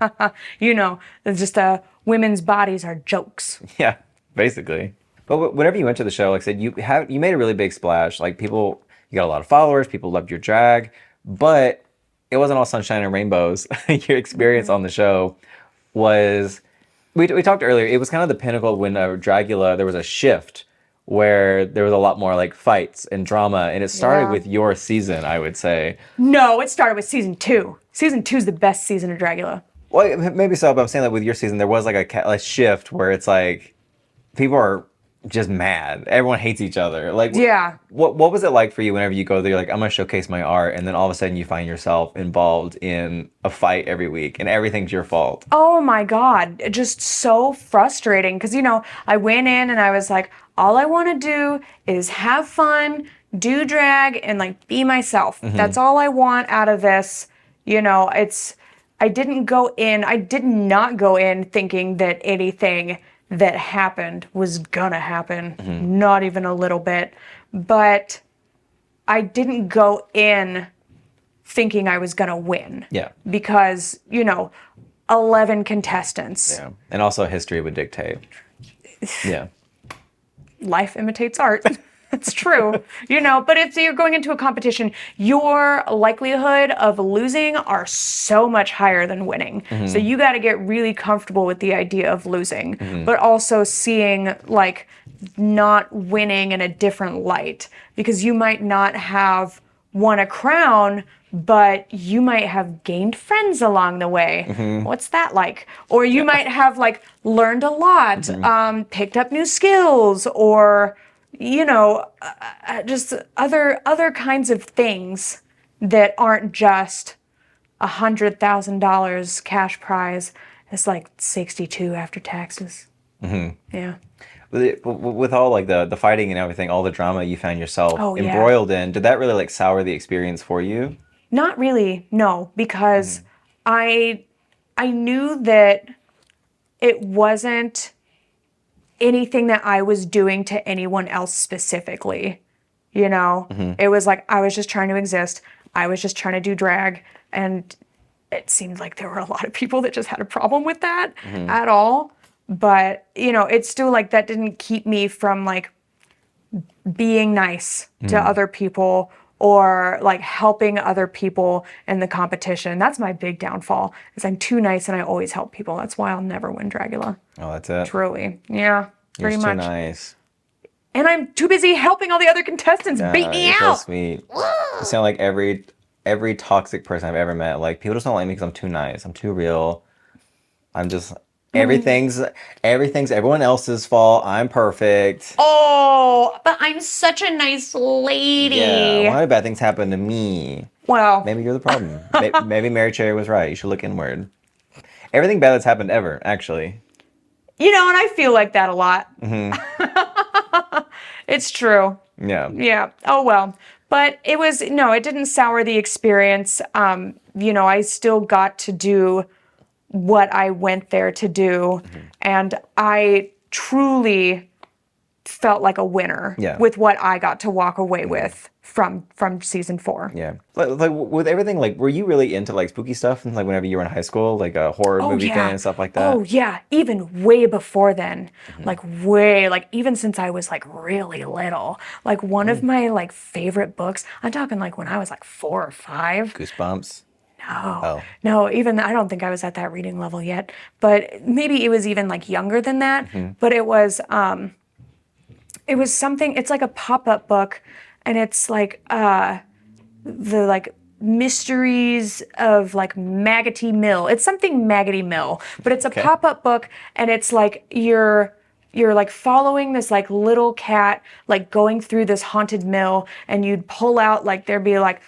B: it's just women's bodies are jokes.
A: Yeah, basically. But whenever you went to the show, like I said, you made a really big splash. Like you got a lot of followers, people loved your drag, but it wasn't all sunshine and rainbows. Your experience on the show was, we talked earlier, it was kind of the pinnacle when Dragula, there was a shift where there was a lot more like fights and drama, and it started with your season, I would say.
B: No, it started with season 2. Season 2 is the best season of Dragula.
A: Well, maybe so, but I'm saying that with your season, there was like a shift where it's like people are just mad. Everyone hates each other. Like, what was it like for you whenever you go there? You're like, I'm gonna showcase my art, and then all of a sudden you find yourself involved in a fight every week, and everything's your fault.
B: Oh my God, just so frustrating. Because I went in and I was like, all I want to do is have fun, do drag, and like be myself. That's all I want out of this. I did not go in thinking that anything that happened was gonna happen. Not even a little bit. But I didn't go in thinking I was gonna win.
A: Yeah.
B: Because, 11 contestants.
A: Yeah. And also history would dictate. Yeah.
B: Life imitates art. It's true. But if you're going into a competition, your likelihood of losing are so much higher than winning. So you got to get really comfortable with the idea of losing, but also seeing like not winning in a different light, because you might not have won a crown, but you might have gained friends along the way. What's that like? Or you might have like learned a lot, picked up new skills, or just other kinds of things that aren't just $100,000 cash prize. It's like 62 after taxes. Yeah.
A: With all like the fighting and everything, all the drama you found yourself embroiled in, did that really like sour the experience for you?
B: Not really, no, because I knew that it wasn't anything that I was doing to anyone else specifically. It was like I was just trying to exist. I was just trying to do drag, and it seemed like there were a lot of people that just had a problem with that at all. But it's still like that didn't keep me from like being nice to other people, or like helping other people in the competition. That's my big downfall, is I'm too nice and I always help people. That's why I'll never win Dragula.
A: Oh, that's it?
B: Truly. Yeah, pretty much.
A: You're too nice.
B: And I'm too busy helping all the other contestants beat me out.
A: So sweet. You sound like every toxic person I've ever met. Like, people just don't like me because I'm too nice. I'm too real. I'm just... Everything's everyone else's fault. I'm perfect.
B: Oh, but I'm such a nice lady.
A: Yeah, why do bad things happen to me?
B: Well,
A: maybe you're the problem. Maybe Mary Cherry was right. You should look inward. Everything bad that's happened ever, actually.
B: And I feel like that a lot. It's true.
A: Yeah.
B: Yeah. Oh, well. But it didn't sour the experience. I still got to do what I went there to do. And I truly felt like a winner with what I got to walk away with from season 4.
A: Yeah. Like with everything, like, were you really into like spooky stuff and like whenever you were in high school, like a horror movie fan and stuff like that?
B: Oh yeah, even way before then. Like even since I was like really little. Like one of my like favorite books, I'm talking like when I was like 4 or 5.
A: Goosebumps.
B: No, no, even I don't think I was at that reading level yet, but maybe it was even like younger than that. But it was something, it's like a pop-up book, and it's like the like mysteries of like Maggoty Mill. It's something Maggoty Mill, but it's a pop-up book, and it's like you're like following this like little cat like going through this haunted mill, and you'd pull out like there'd be like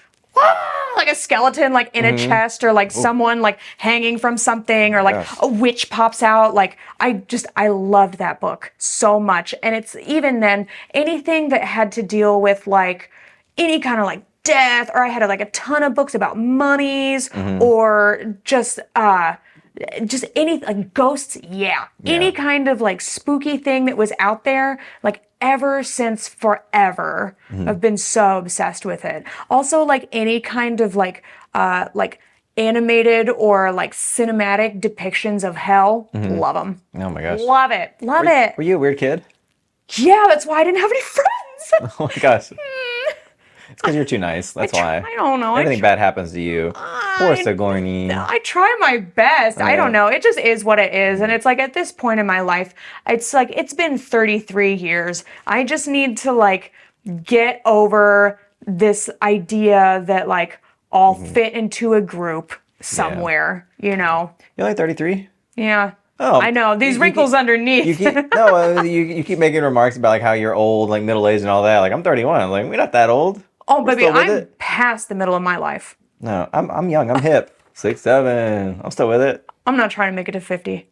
B: like a skeleton like in a chest, or like someone like hanging from something, or like a witch pops out. Like I loved that book so much. And it's even then anything that had to deal with like any kind of like death, or I had like a ton of books about mummies, or just any like ghosts, any kind of like spooky thing that was out there, like ever since forever. I've been so obsessed with it. Also like any kind of like animated or like cinematic depictions of hell, love them.
A: Oh my gosh.
B: Love it. Love it.
A: Were you a weird kid?
B: Yeah, that's why I didn't have any friends.
A: Oh my gosh. It's because you're too nice. That's why.
B: I don't know.
A: Everything bad happens to you. Poor Sigourney.
B: I try my best. I don't know. It just is what it is. And it's like at this point in my life, it's like it's been 33 years. I just need to like get over this idea that like I'll fit into a group somewhere, you know?
A: You're like 33?
B: Yeah.
A: Oh,
B: I know. These wrinkles underneath.
A: You keep making remarks about like how you're old, like middle-aged and all that. Like I'm 31. Like we're not that old.
B: Oh, baby, I'm past the middle of my life.
A: No, I'm young. I'm hip. 6, 7. I'm still with it.
B: I'm not trying to make it to 50.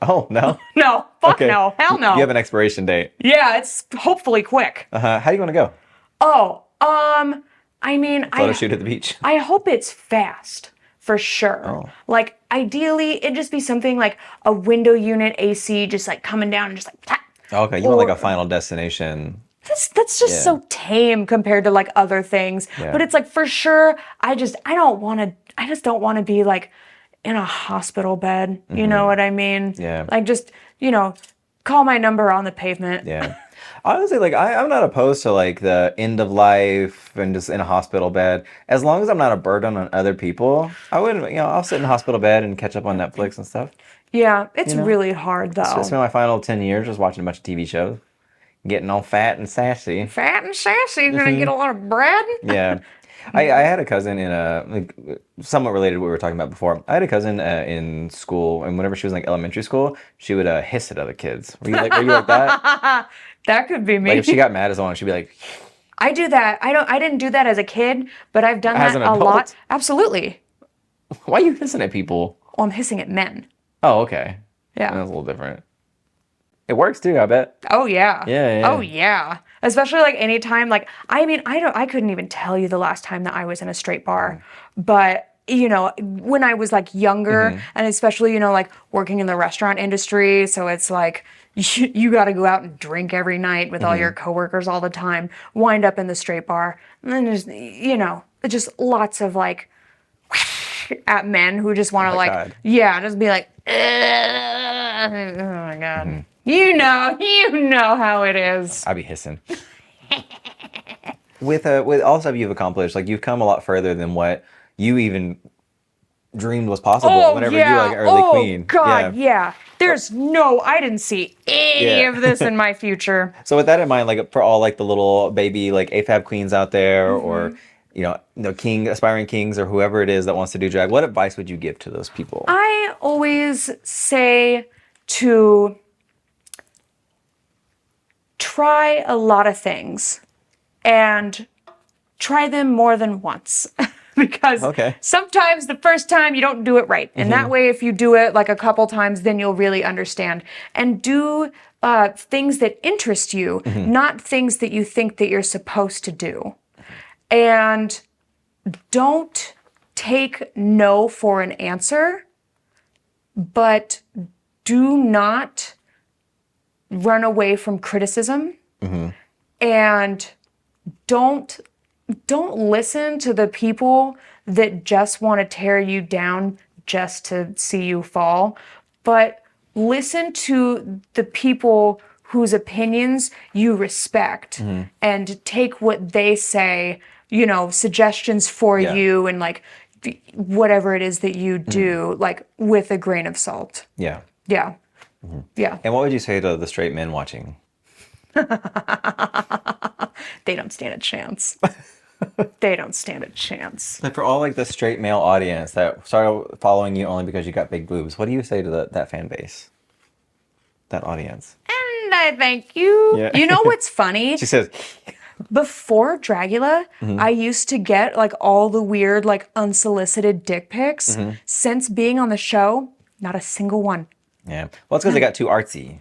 A: Oh, no?
B: No. Fuck no. Hell no.
A: You have an expiration date.
B: Yeah, it's hopefully quick.
A: How do you want to go?
B: Oh, I mean,
A: Photo shoot at the beach.
B: I hope it's fast. For sure.
A: Oh.
B: Like, ideally, it'd just be something like a window unit AC just like coming down and just like... Tap.
A: Okay, you want like a Final Destination.
B: That's just so tame compared to like other things.
A: Yeah.
B: But it's like for sure, I just don't want to be like in a hospital bed. You know what I mean?
A: Yeah.
B: Like just, call my number on the pavement.
A: Yeah. Honestly, like I'm not opposed to like the end of life and just in a hospital bed. As long as I'm not a burden on other people, I wouldn't, I'll sit in a hospital bed and catch up on Netflix and stuff.
B: Yeah, it's really hard though.
A: I spent my final 10 years just watching a bunch of TV shows. Getting all fat and sassy.
B: Fat and sassy, gonna get a lot of bread?
A: Yeah. I had a cousin in like somewhat related to what we were talking about before. I had a cousin in school, and whenever she was in like elementary school, she would hiss at other kids. Were you like that?
B: That could be me.
A: Like if she got mad at someone, she'd be like,
B: I do that. I didn't do that as a kid, but I've done
A: As
B: that
A: an
B: a
A: adult?
B: lot. Absolutely.
A: "Why are you hissing at people?"
B: Oh, I'm hissing at men.
A: Oh, okay.
B: Yeah.
A: That's a little different. It works too, I bet.
B: Oh yeah.
A: Yeah.
B: Oh yeah. Especially like anytime, like I mean, I couldn't even tell you the last time that I was in a straight bar, but when I was like younger, and especially like working in the restaurant industry, so it's like you got to go out and drink every night with all your coworkers all the time, wind up in the straight bar, and then there's just lots of like at men who just want to
A: God.
B: just be like, oh my God. You know how it is.
A: I'd be hissing. With all stuff you've accomplished, like you've come a lot further than what you even dreamed was possible whenever you were like early queen.
B: Oh God, yeah. I didn't see any of this in my future.
A: So with that in mind, like for all like the little baby like AFAB queens out there, or aspiring kings, or whoever it is that wants to do drag, what advice would you give to those people?
B: I always say to try a lot of things and try them more than once. Because sometimes the first time you don't do it right. And that way, if you do it like a couple times, then you'll really understand. And do things that interest you, not things that you think that you're supposed to do. And don't take no for an answer, but do not run away from criticism and don't listen to the people that just want to tear you down just to see you fall, but listen to the people whose opinions you respect and take what they say, you know, suggestions for you and like whatever it is that you do, like with a grain of salt.
A: Yeah.
B: Yeah. Yeah.
A: And what would you say to the straight men watching?
B: They don't stand a chance. They don't stand a chance.
A: Like for all like the straight male audience that started following you only because you got big boobs, what do you say to that fan base? That audience?
B: And I thank you.
A: Yeah.
B: You know what's funny?
A: She says,
B: Before Dragula, I used to get like all the weird, like unsolicited dick pics. Since being on the show, not a single one.
A: yeah. Well, it's because they got too artsy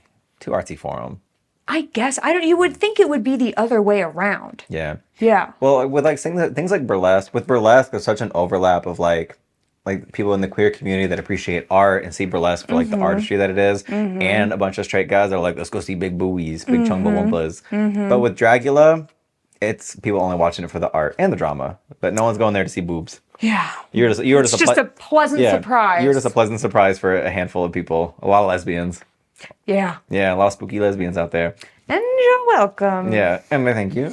A: for them.
B: I guess you would think it would be the other way around.
A: Yeah.
B: Yeah.
A: Well, with like things like burlesque, with burlesque, there's such an overlap of like people in the queer community that appreciate art and see burlesque for like the artistry that it is, and a bunch of straight guys that are like, let's go see big boobies, big chumbawumpas. But with Dragula, it's people only watching it for the art and the drama, but no one's going there to see boobs.
B: Yeah.
A: You're just
B: It's just a pleasant surprise.
A: You're just a pleasant surprise for a handful of people, a lot of lesbians.
B: Yeah.
A: Yeah, a lot of spooky lesbians out there.
B: And you're welcome.
A: Yeah, and thank you.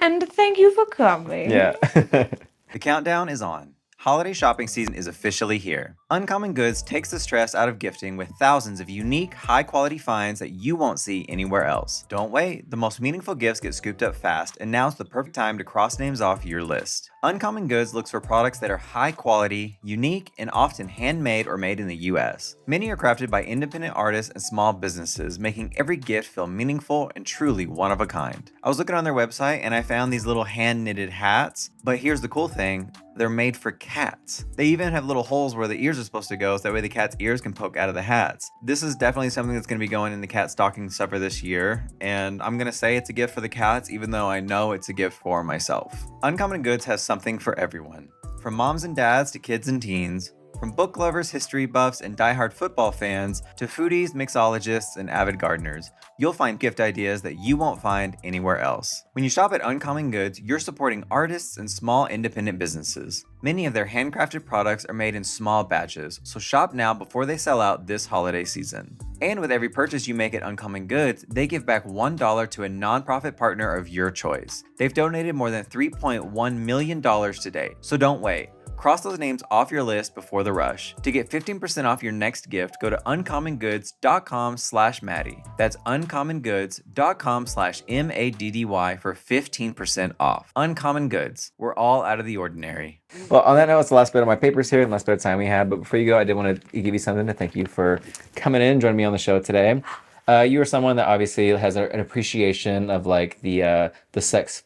B: And thank you for coming.
A: Yeah. The countdown is on. Holiday shopping season is officially here. Uncommon Goods takes the stress out of gifting with thousands of unique, high-quality finds that you won't see anywhere else. Don't wait, the most meaningful gifts get scooped up fast, and now's the perfect time to cross names off your list. Uncommon Goods looks for products that are high quality, unique, and often handmade or made in the US. Many are crafted by independent artists and small businesses, making every gift feel meaningful and truly one of a kind. I was looking on their website and I found these little hand-knitted hats, but here's the cool thing. They're made for cats. They even have little holes where the ears are supposed to go so that way the cat's ears can poke out of the hats. This is definitely something that's going to be going in the cat stocking stuffer this year, and I'm going to say it's a gift for the cats even though I know it's a gift for myself. Uncommon Goods has something for everyone. From moms and dads to kids and teens, from book lovers, history buffs, and diehard football fans to foodies, mixologists, and avid gardeners, you'll find gift ideas that you won't find anywhere else. When you shop at Uncommon Goods, you're supporting artists and small independent businesses. Many of their handcrafted products are made in small batches, so shop now before they sell out this holiday season. And with every purchase you make at Uncommon Goods, they give back $1 to a nonprofit partner of your choice. They've donated more than $3.1 million to date, so don't wait. Cross those names off your list before the rush. To get 15% off your next gift, go to uncommongoods.com/Maddy. That's uncommongoods.com/MADDY for 15% off. Uncommon Goods. We're all out of the ordinary. Well, on that note, it's the last bit of my papers here and last bit of time we have. But before you go, I did want to give you something to thank you for coming in, joining me on the show today. You are someone that obviously has an appreciation of like the sex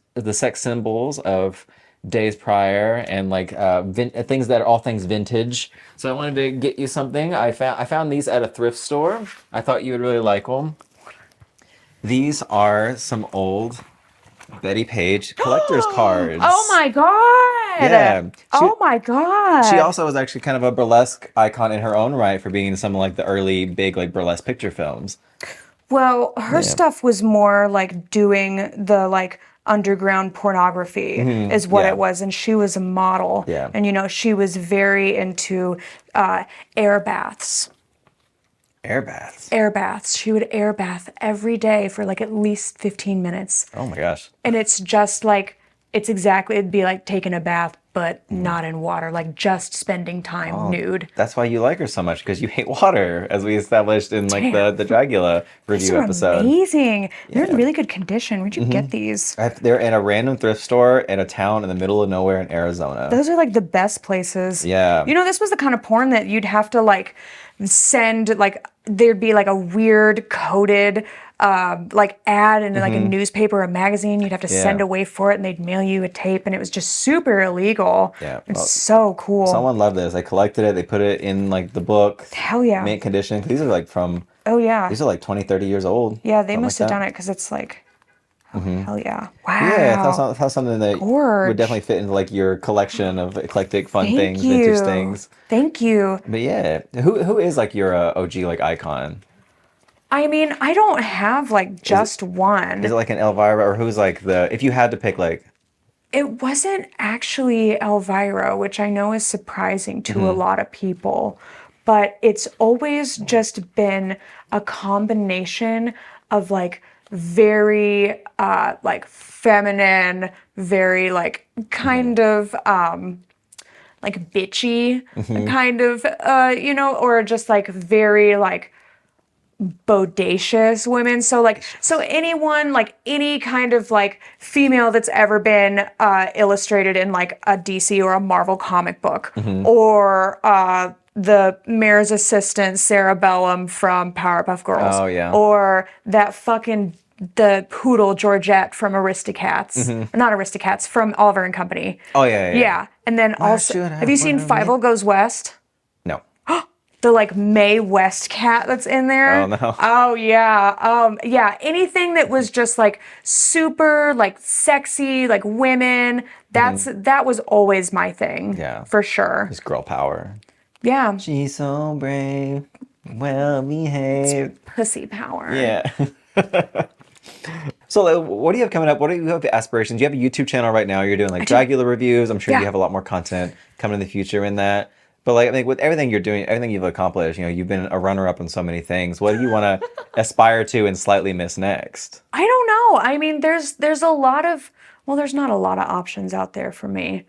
A: symbols of days prior and like things that are all things vintage. So I wanted to get you something. I found these at a thrift store. I thought you would really like them. These are some old Betty Page collector's cards.
B: Oh my god!
A: Yeah.
B: Oh my god!
A: She also was actually kind of a burlesque icon in her own right for being in some of like the early big like burlesque picture films.
B: Well, her stuff was more like doing the like underground pornography is what it was, and she was a model.
A: Yeah.
B: And you know, she was very into air baths.
A: Air baths.
B: Air baths. She would air bath every day for like at least 15 minutes.
A: Oh my gosh.
B: And it's just like, it'd be like taking a bath, but not in water, like just spending time nude.
A: That's why you like her so much, because you hate water, as we established in like the Dragula review episode.
B: Amazing. They're in really good condition. Where'd you get these?
A: They're in a random thrift store in a town in the middle of nowhere in Arizona.
B: Those are like the best places.
A: Yeah.
B: You know, this was the kind of porn that you'd have to like send, like there'd be like a weird coded like ad in like a newspaper or a magazine. You'd have to send away for it, and they'd mail you a tape, and it was just super illegal.
A: Yeah.
B: It's so cool.
A: Someone loved this. They collected it. They put it in like the book.
B: Hell yeah.
A: Mint condition. These are like from...
B: Oh yeah.
A: These are like 20, 30 years old.
B: Yeah, they must have done it because it's like... Oh, hell yeah. Wow.
A: Yeah, that's something that
B: Gorge.
A: would definitely fit into like your collection of eclectic fun
B: Thank
A: things,
B: you.
A: vintage things.
B: Thank you.
A: But yeah, who is like your OG like icon?
B: I mean, I don't have like just one.
A: Is it like an Elvira, or who's like if you had to pick like...
B: It wasn't actually Elvira, which I know is surprising to a lot of people, but it's always just been a combination of like very like feminine, very like kind of like bitchy kind of you know, or just like very like bodacious women. So like, so anyone, like any kind of like female that's ever been illustrated in like a DC or a Marvel comic book, or the mayor's assistant Sarah Bellum from Powerpuff Girls,
A: Oh, yeah.
B: or that fucking the poodle Georgette from Aristocats, not Aristocats, from Oliver and Company.
A: Oh, yeah.
B: Yeah, and then also, have you seen Five Goes West?
A: No.
B: The like Mae West cat that's in there.
A: Oh, no.
B: Oh yeah. Yeah, anything that was just like super like sexy, like women, that was always my thing.
A: Yeah.
B: For sure.
A: Just girl power.
B: Yeah.
A: She's so brave, well behaved.
B: Pussy power.
A: Yeah. So what do you have coming up? What do you have aspirations? You have a YouTube channel right now. You're doing like Dragula reviews. I'm sure you have a lot more content coming in the future in that. But like, I think with everything you're doing, everything you've accomplished, you know, you've been a runner-up in so many things. What do you want to aspire to and slightly miss next?
B: I don't know. I mean, there's a lot of, well, there's not a lot of options out there for me.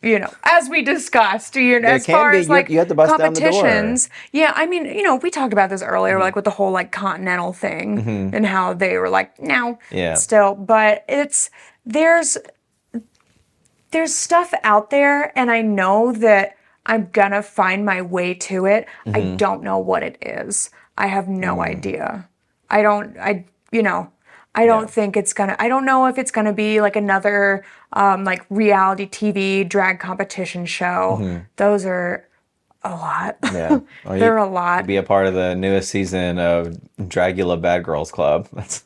B: You know, as we discussed, you know,
A: There
B: as
A: can
B: far
A: be.
B: as like
A: You have to bust down the door.
B: competitions. Yeah, I mean, you know, we talked about this earlier, like with the whole like Continental thing and how they were like, no,
A: Yeah.
B: still, but there's stuff out there, and I know that I'm gonna find my way to it. I don't know what it is. I have no idea. I don't think it's gonna, I don't know if it's gonna be like another like reality TV drag competition show. Those are a lot.
A: Yeah. Or
B: They're a lot.
A: You'd be a part of the newest season of Dragula Bad Girls Club. That's...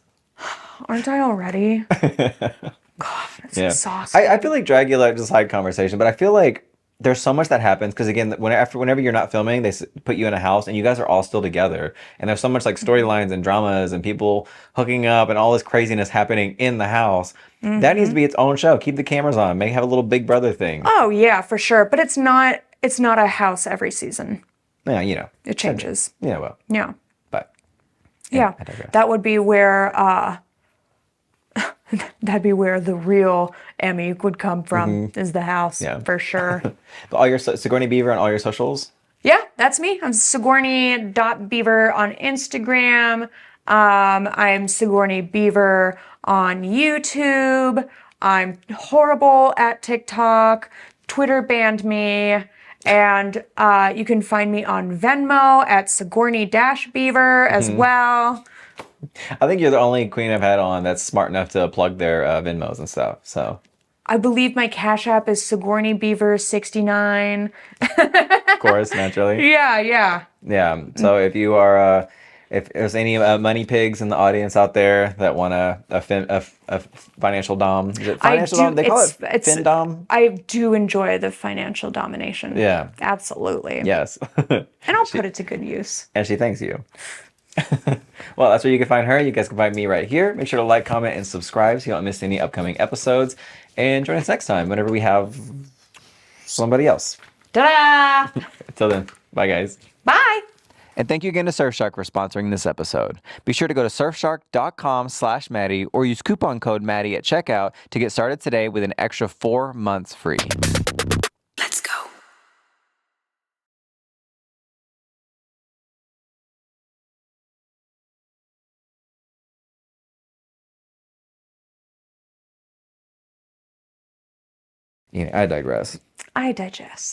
B: Aren't I already? God, it's exhausting.
A: I feel like Dragula is a side conversation, but I feel like there's so much that happens because again, whenever you're not filming, they put you in a house and you guys are all still together, and there's so much like storylines and dramas and people hooking up and all this craziness happening in the house. That needs to be its own show. Keep the cameras on. Maybe have a little Big Brother thing.
B: Oh yeah, for sure. But it's not a house every season.
A: Yeah, you know,
B: It changes.
A: yeah, well,
B: Yeah.
A: but
B: Yeah.
A: I digress.
B: That would be where that'd be where the real Emmy would come from, is the house, for sure.
A: But all your Sigourney Beaver on all your socials.
B: Yeah, that's me. I'm Sigourney.Beaver on Instagram. I'm Sigourney Beaver on YouTube. I'm horrible at TikTok. Twitter banned me. And you can find me on Venmo at Sigourney-Beaver as well.
A: I think you're the only queen I've had on that's smart enough to plug their Venmos and stuff. So
B: I believe my Cashapp is Sigourney Beaver 69.
A: of course, naturally.
B: Yeah.
A: Yeah. So if you are, if there's any money pigs in the audience out there that want a financial dom, is it financial dom? They call it fin dom.
B: I do enjoy the financial domination.
A: Yeah.
B: Absolutely.
A: Yes.
B: And I'll put it to good use.
A: And she thanks you. Well, that's where you can find her. You guys can find me right here. Make sure to like, comment, and subscribe so you don't miss any upcoming episodes. And join us next time whenever we have somebody else.
B: Ta-da!
A: Until then, bye guys.
B: Bye!
A: And thank you again to Surfshark for sponsoring this episode. Be sure to go to surfshark.com/Maddy or use coupon code Maddy at checkout to get started today with an extra 4 months free.
B: Let's go.
A: Yeah, I digress.
B: I digest.